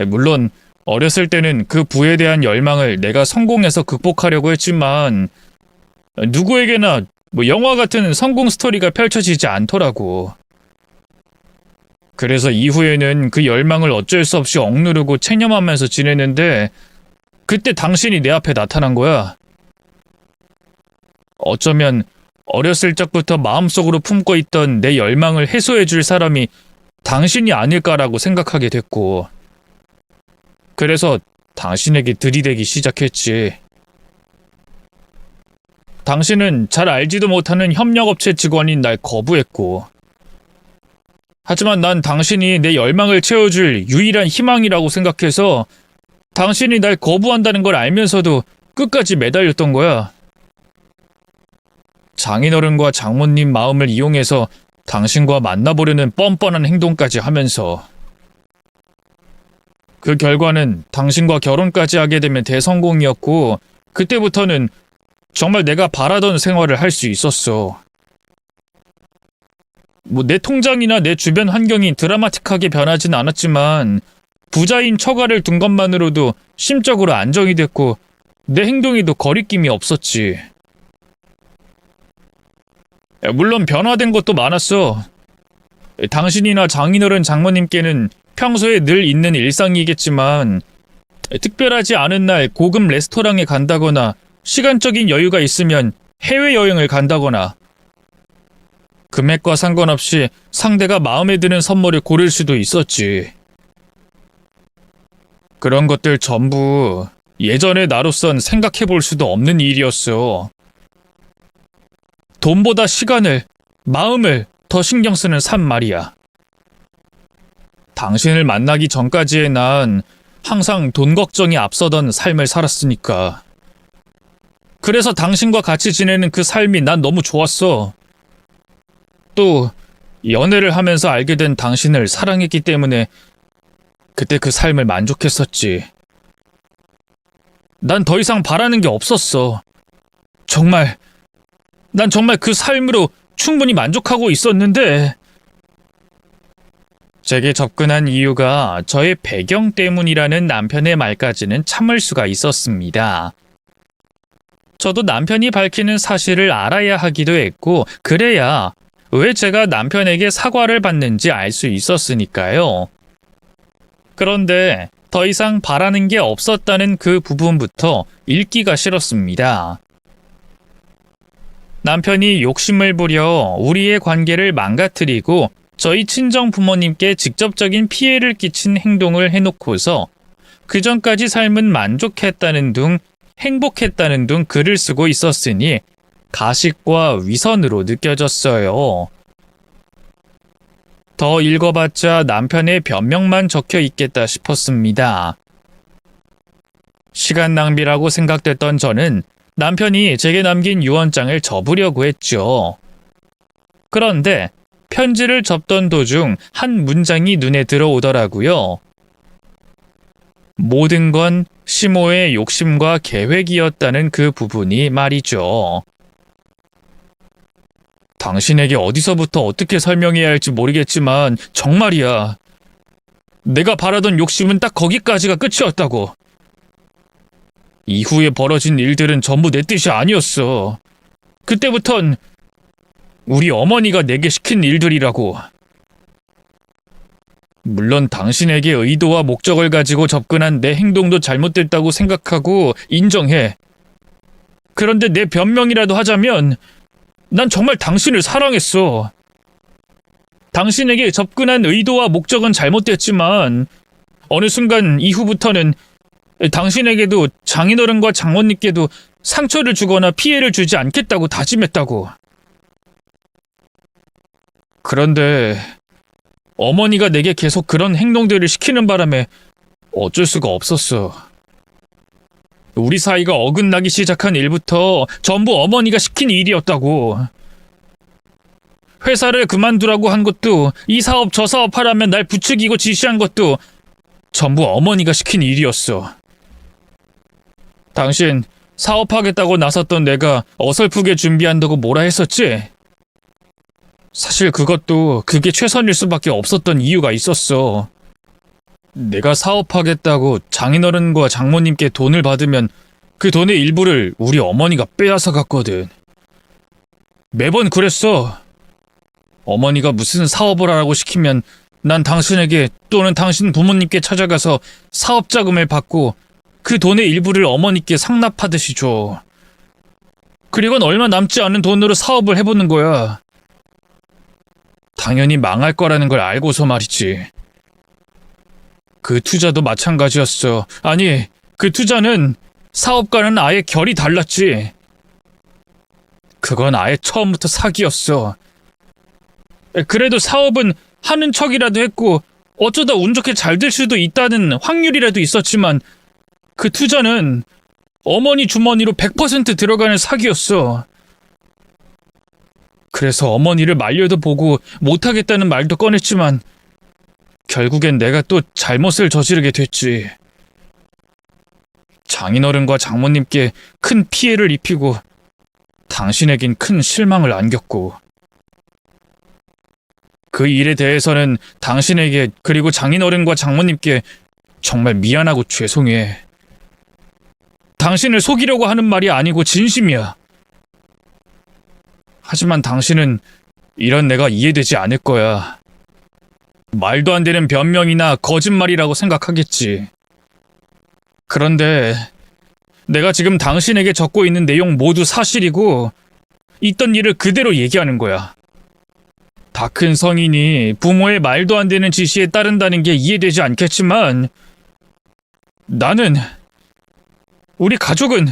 물론 어렸을 때는 그 부에 대한 열망을 내가 성공해서 극복하려고 했지만 누구에게나 영화 같은 성공 스토리가 펼쳐지지 않더라고. 그래서 이후에는 그 열망을 어쩔 수 없이 억누르고 체념하면서 지냈는데 그때 당신이 내 앞에 나타난 거야. 어쩌면 어렸을 적부터 마음속으로 품고 있던 내 열망을 해소해줄 사람이 당신이 아닐까라고 생각하게 됐고, 그래서 당신에게 들이대기 시작했지. 당신은 잘 알지도 못하는 협력업체 직원인 날 거부했고, 하지만 난 당신이 내 열망을 채워줄 유일한 희망이라고 생각해서 당신이 날 거부한다는 걸 알면서도 끝까지 매달렸던 거야. 장인어른과 장모님 마음을 이용해서 당신과 만나보려는 뻔뻔한 행동까지 하면서 그 결과는 당신과 결혼까지 하게 되면 대성공이었고 그때부터는 정말 내가 바라던 생활을 할 수 있었어. 내 통장이나 내 주변 환경이 드라마틱하게 변하진 않았지만 부자인 처가를 둔 것만으로도 심적으로 안정이 됐고 내 행동에도 거리낌이 없었지. 물론 변화된 것도 많았어. 당신이나 장인어른 장모님께는 평소에 늘 있는 일상이겠지만 특별하지 않은 날 고급 레스토랑에 간다거나 시간적인 여유가 있으면 해외여행을 간다거나 금액과 상관없이 상대가 마음에 드는 선물을 고를 수도 있었지. 그런 것들 전부 예전의 나로선 생각해 볼 수도 없는 일이었어. 돈보다 시간을, 마음을 더 신경 쓰는 삶 말이야. 당신을 만나기 전까지의 난 항상 돈 걱정이 앞서던 삶을 살았으니까. 그래서 당신과 같이 지내는 그 삶이 난 너무 좋았어. 또 연애를 하면서 알게 된 당신을 사랑했기 때문에 그때 그 삶을 만족했었지. 난 더 이상 바라는 게 없었어. 난 정말 그 삶으로 충분히 만족하고 있었는데 제게 접근한 이유가 저의 배경 때문이라는 남편의 말까지는 참을 수가 있었습니다. 저도 남편이 밝히는 사실을 알아야 하기도 했고 그래야 왜 제가 남편에게 사과를 받는지 알 수 있었으니까요. 그런데 더 이상 바라는 게 없었다는 그 부분부터 읽기가 싫었습니다. 남편이 욕심을 부려 우리의 관계를 망가뜨리고 저희 친정 부모님께 직접적인 피해를 끼친 행동을 해놓고서 그전까지 삶은 만족했다는 둥, 행복했다는 둥 글을 쓰고 있었으니 가식과 위선으로 느껴졌어요. 더 읽어봤자 남편의 변명만 적혀 있겠다 싶었습니다. 시간 낭비라고 생각됐던 저는 남편이 제게 남긴 유언장을 접으려고 했죠. 그런데 편지를 접던 도중 한 문장이 눈에 들어오더라고요. 모든 건 시모의 욕심과 계획이었다는 그 부분이 말이죠. 당신에게 어디서부터 어떻게 설명해야 할지 모르겠지만 정말이야. 내가 바라던 욕심은 딱 거기까지가 끝이었다고. 이후에 벌어진 일들은 전부 내 뜻이 아니었어. 그때부턴 우리 어머니가 내게 시킨 일들이라고. 물론 당신에게 의도와 목적을 가지고 접근한 내 행동도 잘못됐다고 생각하고 인정해. 그런데 내 변명이라도 하자면 난 정말 당신을 사랑했어. 당신에게 접근한 의도와 목적은 잘못됐지만 어느 순간 이후부터는 당신에게도 장인어른과 장모님께도 상처를 주거나 피해를 주지 않겠다고 다짐했다고. 그런데 어머니가 내게 계속 그런 행동들을 시키는 바람에 어쩔 수가 없었어. 우리 사이가 어긋나기 시작한 일부터 전부 어머니가 시킨 일이었다고. 회사를 그만두라고 한 것도, 이 사업 저 사업 하라면 날 부추기고 지시한 것도 전부 어머니가 시킨 일이었어. 당신 사업하겠다고 나섰던 내가 어설프게 준비한다고 뭐라 했었지? 사실 그게 최선일 수밖에 없었던 이유가 있었어. 내가 사업하겠다고 장인어른과 장모님께 돈을 받으면 그 돈의 일부를 우리 어머니가 빼앗아 갔거든. 매번 그랬어. 어머니가 무슨 사업을 하라고 시키면 난 당신에게 또는 당신 부모님께 찾아가서 사업 자금을 받고 그 돈의 일부를 어머니께 상납하듯이 줘. 그리고는 얼마 남지 않은 돈으로 사업을 해보는 거야. 당연히 망할 거라는 걸 알고서 말이지. 그 투자도 마찬가지였어. 아니, 그 투자는 사업과는 아예 결이 달랐지. 그건 아예 처음부터 사기였어. 그래도 사업은 하는 척이라도 했고 어쩌다 운 좋게 잘 될 수도 있다는 확률이라도 있었지만 그 투자는 어머니 주머니로 100% 들어가는 사기였어. 그래서 어머니를 말려도 보고 못하겠다는 말도 꺼냈지만 결국엔 내가 또 잘못을 저지르게 됐지. 장인어른과 장모님께 큰 피해를 입히고 당신에겐 큰 실망을 안겼고 그 일에 대해서는 당신에게 그리고 장인어른과 장모님께 정말 미안하고 죄송해. 당신을 속이려고 하는 말이 아니고 진심이야. 하지만 당신은 이런 내가 이해되지 않을 거야. 말도 안 되는 변명이나 거짓말이라고 생각하겠지. 그런데 내가 지금 당신에게 적고 있는 내용 모두 사실이고 있던 일을 그대로 얘기하는 거야. 다 큰 성인이 부모의 말도 안 되는 지시에 따른다는 게 이해되지 않겠지만 나는, 우리 가족은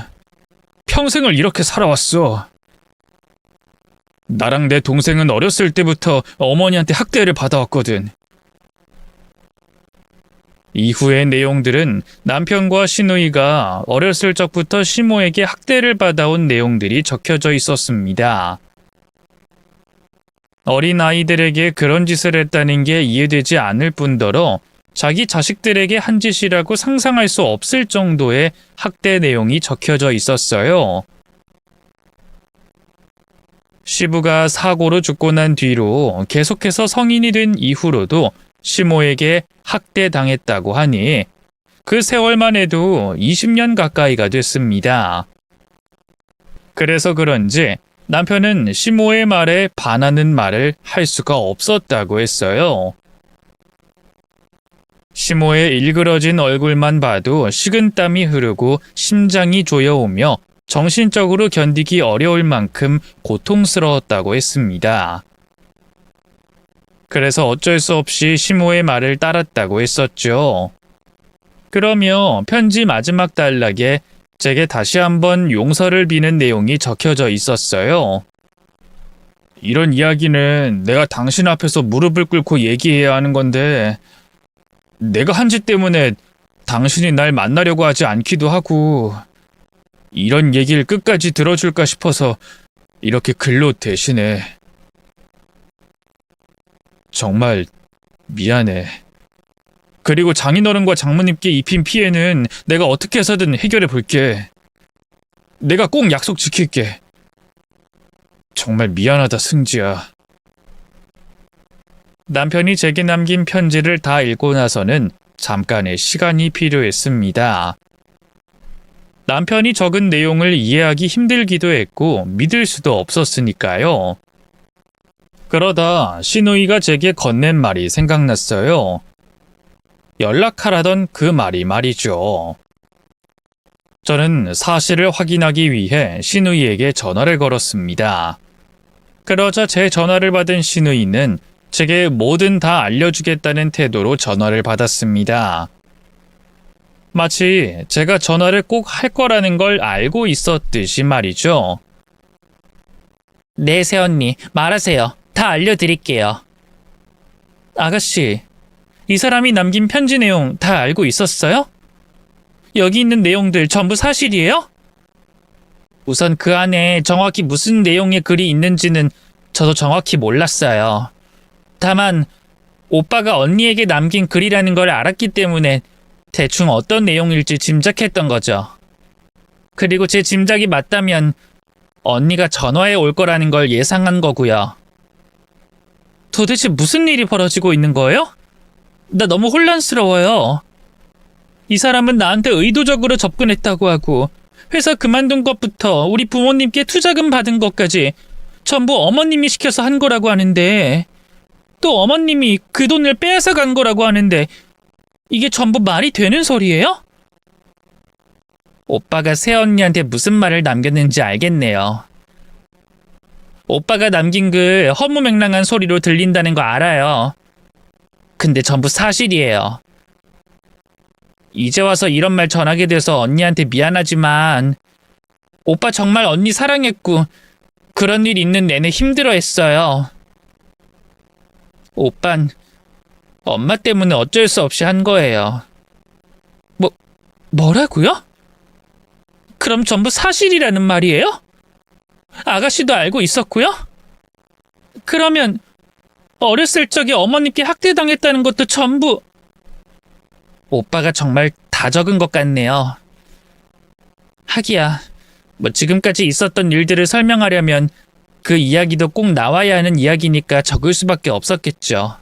평생을 이렇게 살아왔어. 나랑 내 동생은 어렸을 때부터 어머니한테 학대를 받아왔거든. 이후의 내용들은 남편과 시누이가 어렸을 적부터 시모에게 학대를 받아온 내용들이 적혀져 있었습니다. 어린 아이들에게 그런 짓을 했다는 게 이해되지 않을 뿐더러 자기 자식들에게 한 짓이라고 상상할 수 없을 정도의 학대 내용이 적혀져 있었어요. 시부가 사고로 죽고 난 뒤로 계속해서 성인이 된 이후로도 시모에게 학대당했다고 하니 그 세월만 해도 20년 가까이가 됐습니다. 그래서 그런지 남편은 시모의 말에 반하는 말을 할 수가 없었다고 했어요. 시모의 일그러진 얼굴만 봐도 식은땀이 흐르고 심장이 조여오며 정신적으로 견디기 어려울 만큼 고통스러웠다고 했습니다. 그래서 어쩔 수 없이 시모의 말을 따랐다고 했었죠. 그러며 편지 마지막 단락에 제게 다시 한번 용서를 비는 내용이 적혀져 있었어요. 이런 이야기는 내가 당신 앞에서 무릎을 꿇고 얘기해야 하는 건데 내가 한 짓 때문에 당신이 날 만나려고 하지 않기도 하고 이런 얘기를 끝까지 들어줄까 싶어서 이렇게 글로 대신해. 정말 미안해. 그리고 장인어른과 장모님께 입힌 피해는 내가 어떻게 해서든 해결해 볼게. 내가 꼭 약속 지킬게. 정말 미안하다, 승지야. 남편이 제게 남긴 편지를 다 읽고 나서는 잠깐의 시간이 필요했습니다. 남편이 적은 내용을 이해하기 힘들기도 했고 믿을 수도 없었으니까요. 그러다 시누이가 제게 건넨 말이 생각났어요. 연락하라던 그 말이 말이죠. 저는 사실을 확인하기 위해 신우이에게 전화를 걸었습니다. 그러자 제 전화를 받은 신우이는 제게 뭐든 다 알려주겠다는 태도로 전화를 받았습니다. 마치 제가 전화를 꼭 할 거라는 걸 알고 있었듯이 말이죠. 네, 새언니, 말하세요. 다 알려드릴게요. 아가씨, 이 사람이 남긴 편지 내용 다 알고 있었어요? 여기 있는 내용들 전부 사실이에요? 우선 그 안에 정확히 무슨 내용의 글이 있는지는 저도 정확히 몰랐어요. 다만 오빠가 언니에게 남긴 글이라는 걸 알았기 때문에 대충 어떤 내용일지 짐작했던 거죠. 그리고 제 짐작이 맞다면 언니가 전화해 올 거라는 걸 예상한 거고요. 도대체 무슨 일이 벌어지고 있는 거예요? 나 너무 혼란스러워요. 이 사람은 나한테 의도적으로 접근했다고 하고 회사 그만둔 것부터 우리 부모님께 투자금 받은 것까지 전부 어머님이 시켜서 한 거라고 하는데 또 어머님이 그 돈을 빼앗아 간 거라고 하는데 이게 전부 말이 되는 소리예요? 오빠가 새언니한테 무슨 말을 남겼는지 알겠네요. 오빠가 남긴 글 허무맹랑한 소리로 들린다는 거 알아요. 근데 전부 사실이에요. 이제 와서 이런 말 전하게 돼서 언니한테 미안하지만 오빠 정말 언니 사랑했고 그런 일 있는 내내 힘들어했어요. 오빤 엄마 때문에 어쩔 수 없이 한 거예요. 뭐라고요? 그럼 전부 사실이라는 말이에요? 아가씨도 알고 있었고요? 그러면 어렸을 적에 어머님께 학대당했다는 것도 전부 오빠가 정말 다 적은 것 같네요. 하기야, 지금까지 있었던 일들을 설명하려면 그 이야기도 꼭 나와야 하는 이야기니까 적을 수밖에 없었겠죠.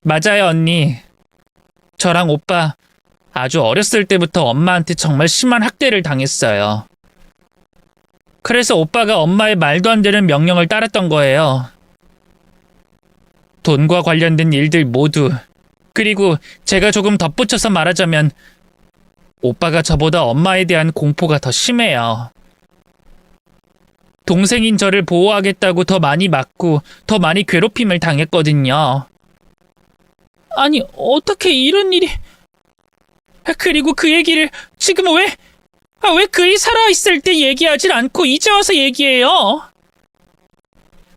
맞아요, 언니. 저랑 오빠 아주 어렸을 때부터 엄마한테 정말 심한 학대를 당했어요. 그래서 오빠가 엄마의 말도 안 되는 명령을 따랐던 거예요. 돈과 관련된 일들 모두, 그리고 제가 조금 덧붙여서 말하자면 오빠가 저보다 엄마에 대한 공포가 더 심해요. 동생인 저를 보호하겠다고 더 많이 맞고 더 많이 괴롭힘을 당했거든요. 아니 어떻게 이런 일이... 그리고 그 얘기를 지금 왜 그이 살아있을 때 얘기하질 않고 이제 와서 얘기해요?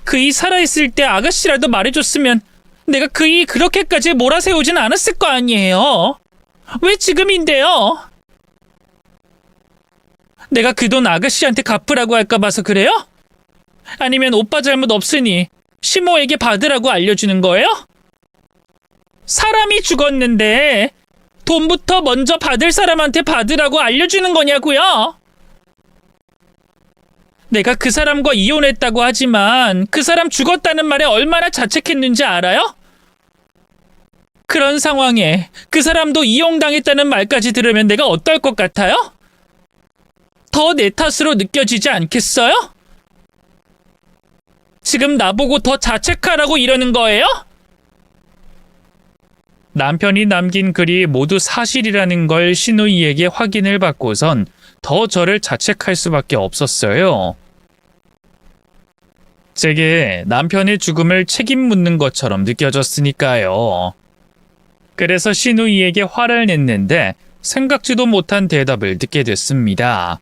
그이 살아있을 때 아가씨라도 말해줬으면 내가 그이 그렇게까지 몰아세우진 않았을 거 아니에요? 왜 지금인데요? 내가 그 돈 아가씨한테 갚으라고 할까 봐서 그래요? 아니면 오빠 잘못 없으니 시모에게 받으라고 알려주는 거예요? 사람이 죽었는데 돈부터 먼저 받을 사람한테 받으라고 알려주는 거냐고요? 내가 그 사람과 이혼했다고 하지만 그 사람 죽었다는 말에 얼마나 자책했는지 알아요? 그런 상황에 그 사람도 이용당했다는 말까지 들으면 내가 어떨 것 같아요? 더 내 탓으로 느껴지지 않겠어요? 지금 나보고 더 자책하라고 이러는 거예요? 남편이 남긴 글이 모두 사실이라는 걸 신우이에게 확인을 받고선 더 저를 자책할 수밖에 없었어요. 제게 남편의 죽음을 책임 묻는 것처럼 느껴졌으니까요. 그래서 신우이에게 화를 냈는데 생각지도 못한 대답을 듣게 됐습니다.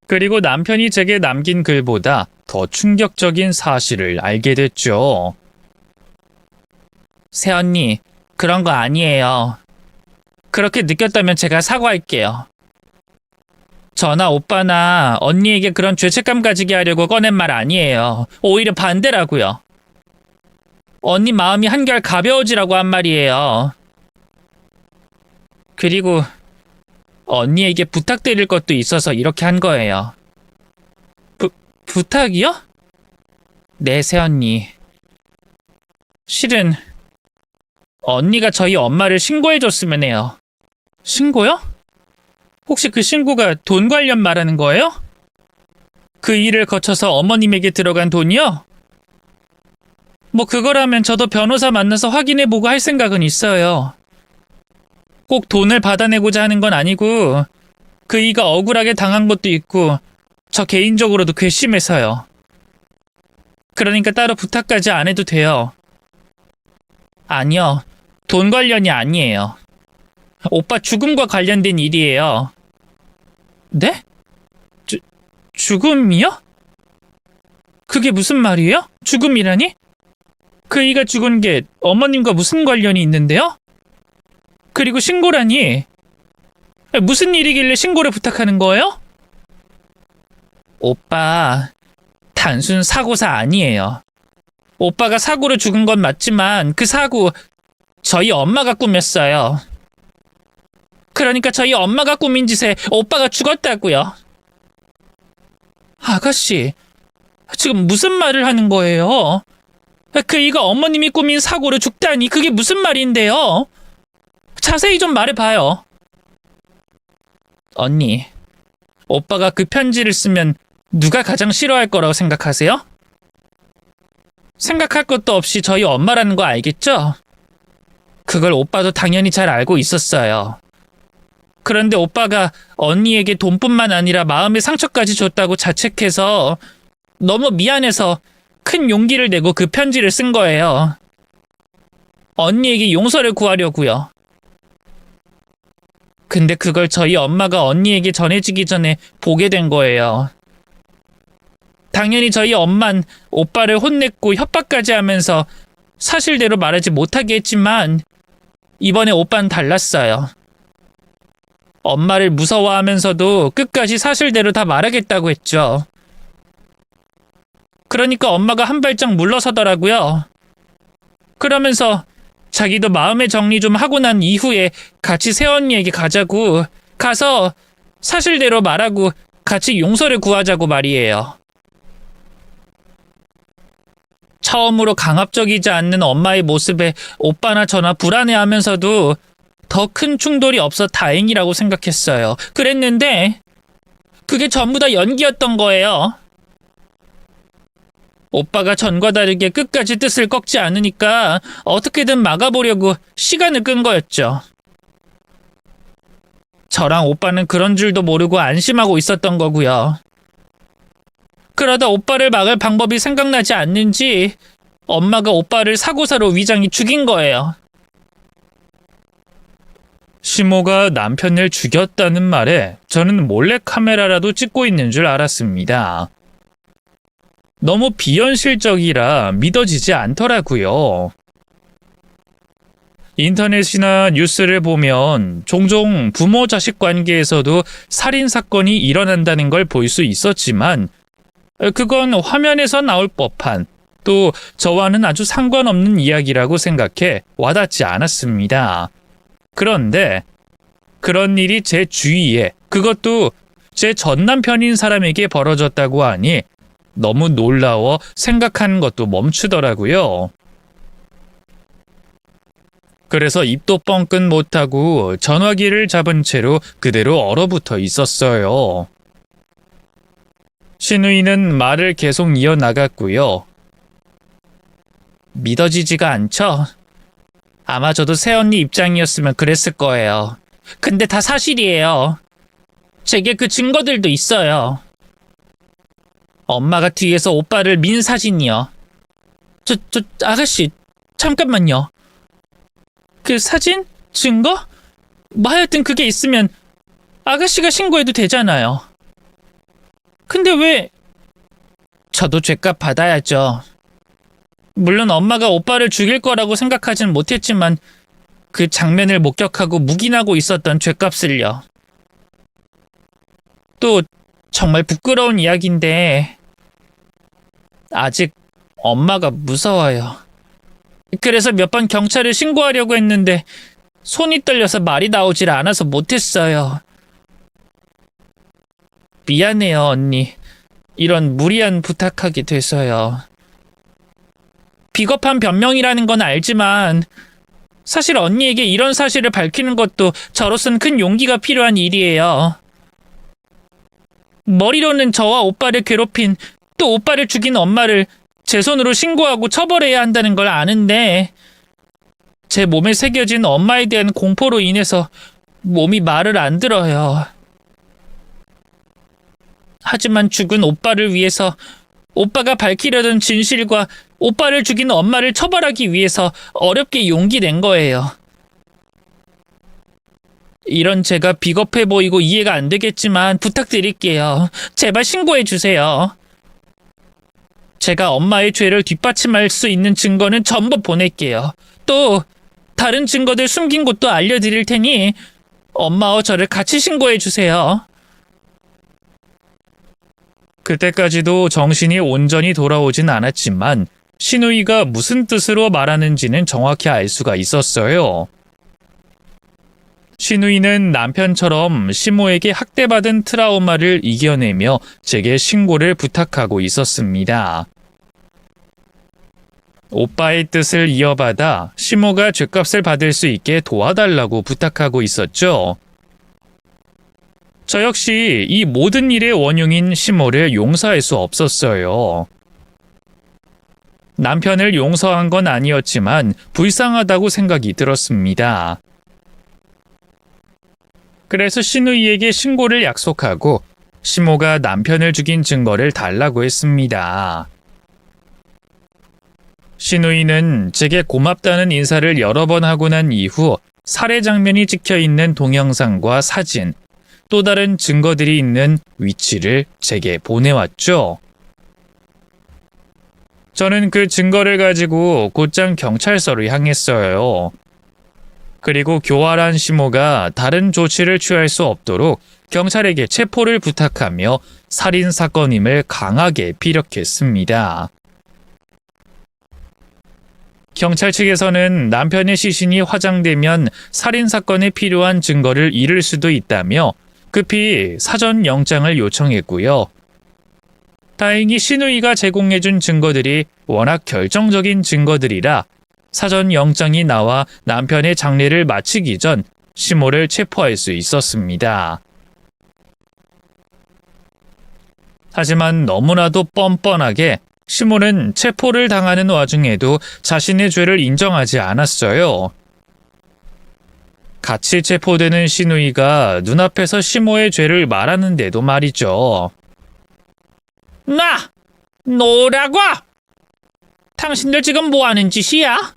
그리고 남편이 제게 남긴 글보다 더 충격적인 사실을 알게 됐죠. 새언니, 그런 거 아니에요. 그렇게 느꼈다면 제가 사과할게요. 저나 오빠나 언니에게 그런 죄책감 가지게 하려고 꺼낸 말 아니에요. 오히려 반대라고요. 언니 마음이 한결 가벼워지라고 한 말이에요. 그리고 언니에게 부탁드릴 것도 있어서 이렇게 한 거예요. 부탁이요? 네, 새언니. 실은 언니가 저희 엄마를 신고해줬으면 해요. 신고요? 혹시 그 신고가 돈 관련 말하는 거예요? 그 일을 거쳐서 어머님에게 들어간 돈이요? 뭐 그거라면 저도 변호사 만나서 확인해보고 할 생각은 있어요. 꼭 돈을 받아내고자 하는 건 아니고 그이가 억울하게 당한 것도 있고 저 개인적으로도 괘씸해서요. 그러니까 따로 부탁까지 안 해도 돼요. 아니요. 돈 관련이 아니에요. 오빠 죽음과 관련된 일이에요. 네? 죽음이요? 그게 무슨 말이에요? 죽음이라니? 그이가 죽은 게 어머님과 무슨 관련이 있는데요? 그리고 신고라니? 무슨 일이길래 신고를 부탁하는 거예요? 오빠, 단순 사고사 아니에요. 오빠가 사고로 죽은 건 맞지만 그 사고 저희 엄마가 꾸몄어요. 그러니까 저희 엄마가 꾸민 짓에 오빠가 죽었다고요. 아가씨, 지금 무슨 말을 하는 거예요? 그이가 어머님이 꾸민 사고로 죽다니 그게 무슨 말인데요? 자세히 좀 말해봐요. 언니, 오빠가 그 편지를 쓰면 누가 가장 싫어할 거라고 생각하세요? 생각할 것도 없이 저희 엄마라는 거 알겠죠? 그걸 오빠도 당연히 잘 알고 있었어요. 그런데 오빠가 언니에게 돈뿐만 아니라 마음의 상처까지 줬다고 자책해서 너무 미안해서 큰 용기를 내고 그 편지를 쓴 거예요. 언니에게 용서를 구하려고요. 근데 그걸 저희 엄마가 언니에게 전해지기 전에 보게 된 거예요. 당연히 저희 엄만 오빠를 혼냈고 협박까지 하면서 사실대로 말하지 못하게 했지만 이번에 오빠는 달랐어요. 엄마를 무서워하면서도 끝까지 사실대로 다 말하겠다고 했죠. 그러니까 엄마가 한 발짝 물러서더라고요. 그러면서 자기도 마음의 정리 좀 하고 난 이후에 같이 새언니에게 가자고 가서 사실대로 말하고 같이 용서를 구하자고 말이에요. 처음으로 강압적이지 않는 엄마의 모습에 오빠나 저나 불안해하면서도 더 큰 충돌이 없어 다행이라고 생각했어요. 그랬는데 그게 전부 다 연기였던 거예요. 오빠가 전과 다르게 끝까지 뜻을 꺾지 않으니까 어떻게든 막아보려고 시간을 끈 거였죠. 저랑 오빠는 그런 줄도 모르고 안심하고 있었던 거고요. 그러다 오빠를 막을 방법이 생각나지 않는지 엄마가 오빠를 사고사로 위장이 죽인 거예요. 시모가 남편을 죽였다는 말에 저는 몰래카메라라도 찍고 있는 줄 알았습니다. 너무 비현실적이라 믿어지지 않더라고요. 인터넷이나 뉴스를 보면 종종 부모 자식 관계에서도 살인 사건이 일어난다는 걸 볼 수 있었지만 그건 화면에서 나올 법한 또 저와는 아주 상관없는 이야기라고 생각해 와닿지 않았습니다. 그런데 그런 일이 제 주위에 그것도 제 전남편인 사람에게 벌어졌다고 하니 너무 놀라워 생각하는 것도 멈추더라고요. 그래서 입도 뻥끗 못하고 전화기를 잡은 채로 그대로 얼어붙어 있었어요. 신우이는 말을 계속 이어나갔고요. 믿어지지가 않죠? 아마 저도 새언니 입장이었으면 그랬을 거예요. 근데 다 사실이에요. 제게 그 증거들도 있어요. 엄마가 뒤에서 오빠를 민 사진이요. 아가씨, 잠깐만요. 그 사진? 증거? 뭐 하여튼 그게 있으면 아가씨가 신고해도 되잖아요. 근데 왜? 저도 죗값 받아야죠. 물론 엄마가 오빠를 죽일 거라고 생각하진 못했지만 그 장면을 목격하고 묵인하고 있었던 죗값을요. 또 정말 부끄러운 이야기인데 아직 엄마가 무서워요. 그래서 몇 번 경찰에 신고하려고 했는데 손이 떨려서 말이 나오질 않아서 못했어요. 미안해요, 언니. 이런 무리한 부탁하게 돼서요. 비겁한 변명이라는 건 알지만 사실 언니에게 이런 사실을 밝히는 것도 저로선 큰 용기가 필요한 일이에요. 머리로는 저와 오빠를 괴롭힌 또 오빠를 죽인 엄마를 제 손으로 신고하고 처벌해야 한다는 걸 아는데 제 몸에 새겨진 엄마에 대한 공포로 인해서 몸이 말을 안 들어요. 하지만 죽은 오빠를 위해서 오빠가 밝히려던 진실과 오빠를 죽인 엄마를 처벌하기 위해서 어렵게 용기 낸 거예요. 이런 제가 비겁해 보이고 이해가 안 되겠지만 부탁드릴게요. 제발 신고해 주세요. 제가 엄마의 죄를 뒷받침할 수 있는 증거는 전부 보낼게요. 또 다른 증거들 숨긴 곳도 알려드릴 테니 엄마와 저를 같이 신고해 주세요. 그때까지도 정신이 온전히 돌아오진 않았지만 신우이가 무슨 뜻으로 말하는지는 정확히 알 수가 있었어요. 신우이는 남편처럼 시모에게 학대받은 트라우마를 이겨내며 제게 신고를 부탁하고 있었습니다. 오빠의 뜻을 이어받아 시모가 죗값을 받을 수 있게 도와달라고 부탁하고 있었죠. 저 역시 이 모든 일의 원흉인 시모를 용서할 수 없었어요. 남편을 용서한 건 아니었지만 불쌍하다고 생각이 들었습니다. 그래서 신우이에게 신고를 약속하고 시모가 남편을 죽인 증거를 달라고 했습니다. 신우이는 제게 고맙다는 인사를 여러 번 하고 난 이후 살해 장면이 찍혀 있는 동영상과 사진, 또 다른 증거들이 있는 위치를 제게 보내왔죠. 저는 그 증거를 가지고 곧장 경찰서로 향했어요. 그리고 교활한 시모가 다른 조치를 취할 수 없도록 경찰에게 체포를 부탁하며 살인 사건임을 강하게 피력했습니다. 경찰 측에서는 남편의 시신이 화장되면 살인 사건에 필요한 증거를 잃을 수도 있다며 급히 사전 영장을 요청했고요. 다행히 신우이가 제공해준 증거들이 워낙 결정적인 증거들이라 사전 영장이 나와 남편의 장례를 마치기 전 시모를 체포할 수 있었습니다. 하지만 너무나도 뻔뻔하게 시모는 체포를 당하는 와중에도 자신의 죄를 인정하지 않았어요. 같이 체포되는 신우이가 눈앞에서 시모의 죄를 말하는데도 말이죠. 노라고! 당신들 지금 뭐 하는 짓이야?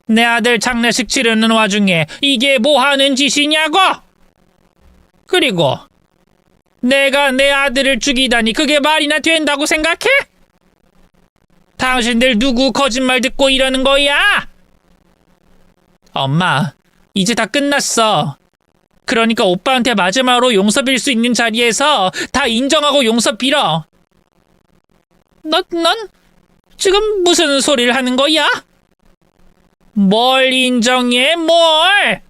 내 아들 장례식 치르는 와중에 이게 뭐 하는 짓이냐고! 그리고 내가 내 아들을 죽이다니 그게 말이나 된다고 생각해? 당신들 누구 거짓말 듣고 이러는 거야? 엄마, 이제 다 끝났어. 그러니까 오빠한테 마지막으로 용서 빌 수 있는 자리에서 다 인정하고 용서 빌어. 넌 지금 무슨 소리를 하는 거야? 뭘 인정해, 뭘?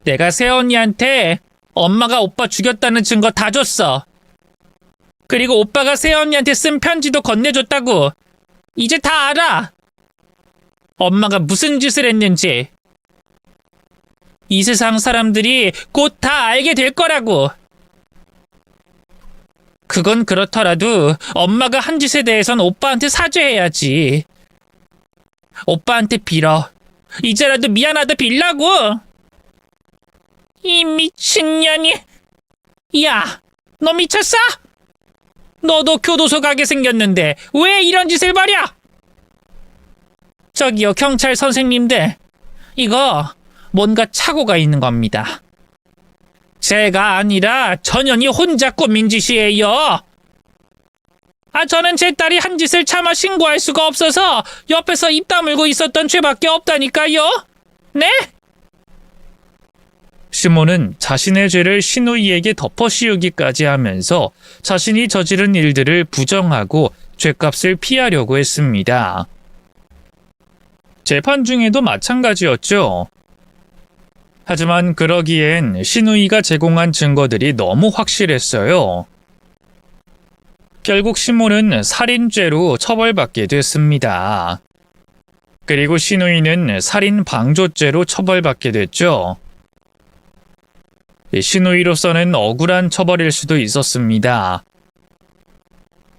내가 새언니한테 엄마가 오빠 죽였다는 증거 다 줬어. 그리고 오빠가 새언니한테 쓴 편지도 건네줬다고. 이제 다 알아. 엄마가 무슨 짓을 했는지. 이 세상 사람들이 곧 다 알게 될 거라고. 그건 그렇더라도 엄마가 한 짓에 대해선 오빠한테 사죄해야지. 오빠한테 빌어. 이제라도 미안하다 빌라고. 이 미친년이. 야, 너 미쳤어? 너도 교도소 가게 생겼는데 왜 이런 짓을 벌여? 저기요, 경찰 선생님들. 이거 뭔가 착오가 있는 겁니다. 제가 아니라 전현이 혼자 꾸민 짓이에요. 저는 제 딸이 한 짓을 차마 신고할 수가 없어서 옆에서 입 다물고 있었던 죄밖에 없다니까요. 네? 시모는 자신의 죄를 신우이에게 덮어씌우기까지 하면서 자신이 저지른 일들을 부정하고 죄값을 피하려고 했습니다. 재판 중에도 마찬가지였죠. 하지만 그러기엔 신우이가 제공한 증거들이 너무 확실했어요. 결국 시모는 살인죄로 처벌받게 됐습니다. 그리고 신우이는 살인 방조죄로 처벌받게 됐죠. 신우이로서는 억울한 처벌일 수도 있었습니다.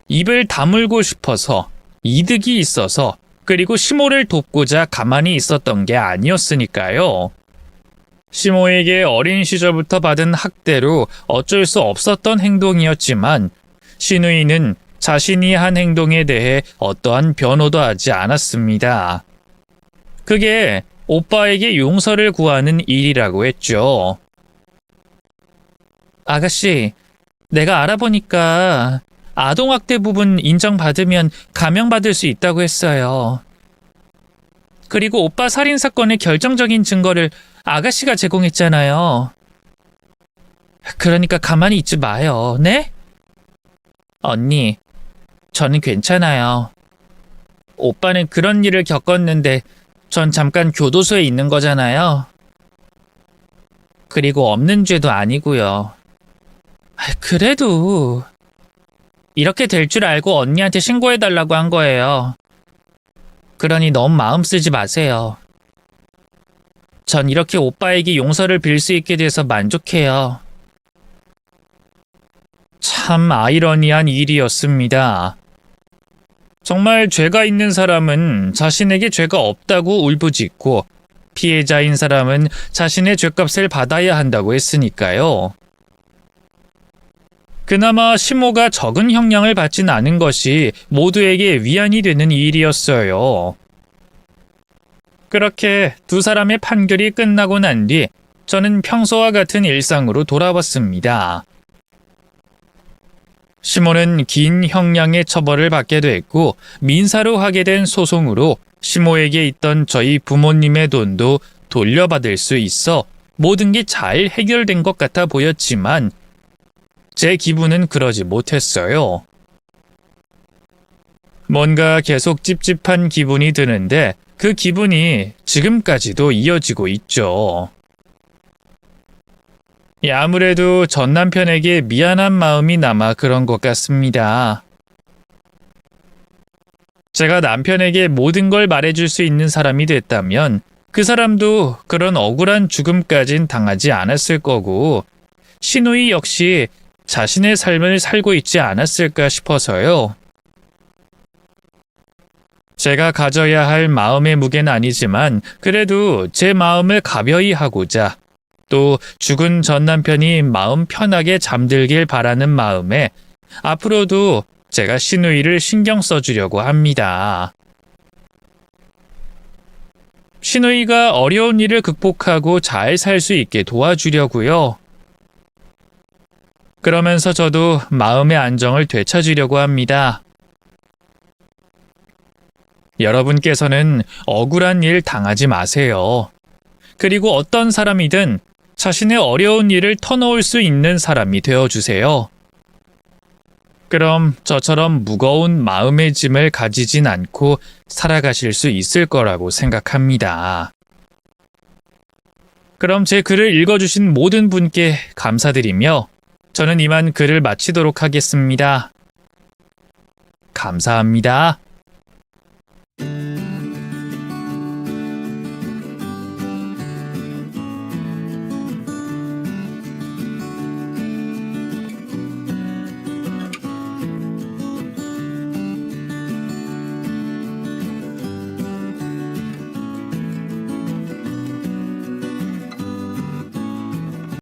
입을 다물고 싶어서 이득이 있어서 그리고 시모를 돕고자 가만히 있었던 게 아니었으니까요. 시모에게 어린 시절부터 받은 학대로 어쩔 수 없었던 행동이었지만 시누이는 자신이 한 행동에 대해 어떠한 변호도 하지 않았습니다. 그게 오빠에게 용서를 구하는 일이라고 했죠. 아가씨, 내가 알아보니까 아동학대 부분 인정받으면 감형받을 수 있다고 했어요. 그리고 오빠 살인사건의 결정적인 증거를 아가씨가 제공했잖아요. 그러니까 가만히 있지 마요, 네? 언니, 저는 괜찮아요. 오빠는 그런 일을 겪었는데 전 잠깐 교도소에 있는 거잖아요. 그리고 없는 죄도 아니고요. 그래도 이렇게 될 줄 알고 언니한테 신고해달라고 한 거예요. 그러니 너무 마음 쓰지 마세요. 전 이렇게 오빠에게 용서를 빌 수 있게 돼서 만족해요. 참 아이러니한 일이었습니다. 정말 죄가 있는 사람은 자신에게 죄가 없다고 울부짖고 피해자인 사람은 자신의 죄값을 받아야 한다고 했으니까요. 그나마 시모가 적은 형량을 받진 않은 것이 모두에게 위안이 되는 일이었어요. 그렇게 두 사람의 판결이 끝나고 난 뒤 저는 평소와 같은 일상으로 돌아왔습니다. 시모는 긴 형량의 처벌을 받게 됐고 민사로 하게 된 소송으로 시모에게 있던 저희 부모님의 돈도 돌려받을 수 있어 모든 게 잘 해결된 것 같아 보였지만 제 기분은 그러지 못했어요. 뭔가 계속 찝찝한 기분이 드는데 그 기분이 지금까지도 이어지고 있죠. 아무래도 전 남편에게 미안한 마음이 남아 그런 것 같습니다. 제가 남편에게 모든 걸 말해줄 수 있는 사람이 됐다면 그 사람도 그런 억울한 죽음까진 당하지 않았을 거고 시누이 역시 자신의 삶을 살고 있지 않았을까 싶어서요. 제가 가져야 할 마음의 무게는 아니지만 그래도 제 마음을 가벼이 하고자 또 죽은 전 남편이 마음 편하게 잠들길 바라는 마음에 앞으로도 제가 시누이를 신경 써주려고 합니다. 시누이가 어려운 일을 극복하고 잘 살 수 있게 도와주려고요. 그러면서 저도 마음의 안정을 되찾으려고 합니다. 여러분께서는 억울한 일 당하지 마세요. 그리고 어떤 사람이든 자신의 어려운 일을 터놓을 수 있는 사람이 되어주세요. 그럼 저처럼 무거운 마음의 짐을 가지진 않고 살아가실 수 있을 거라고 생각합니다. 그럼 제 글을 읽어주신 모든 분께 감사드리며 저는 이만 글을 마치도록 하겠습니다. 감사합니다.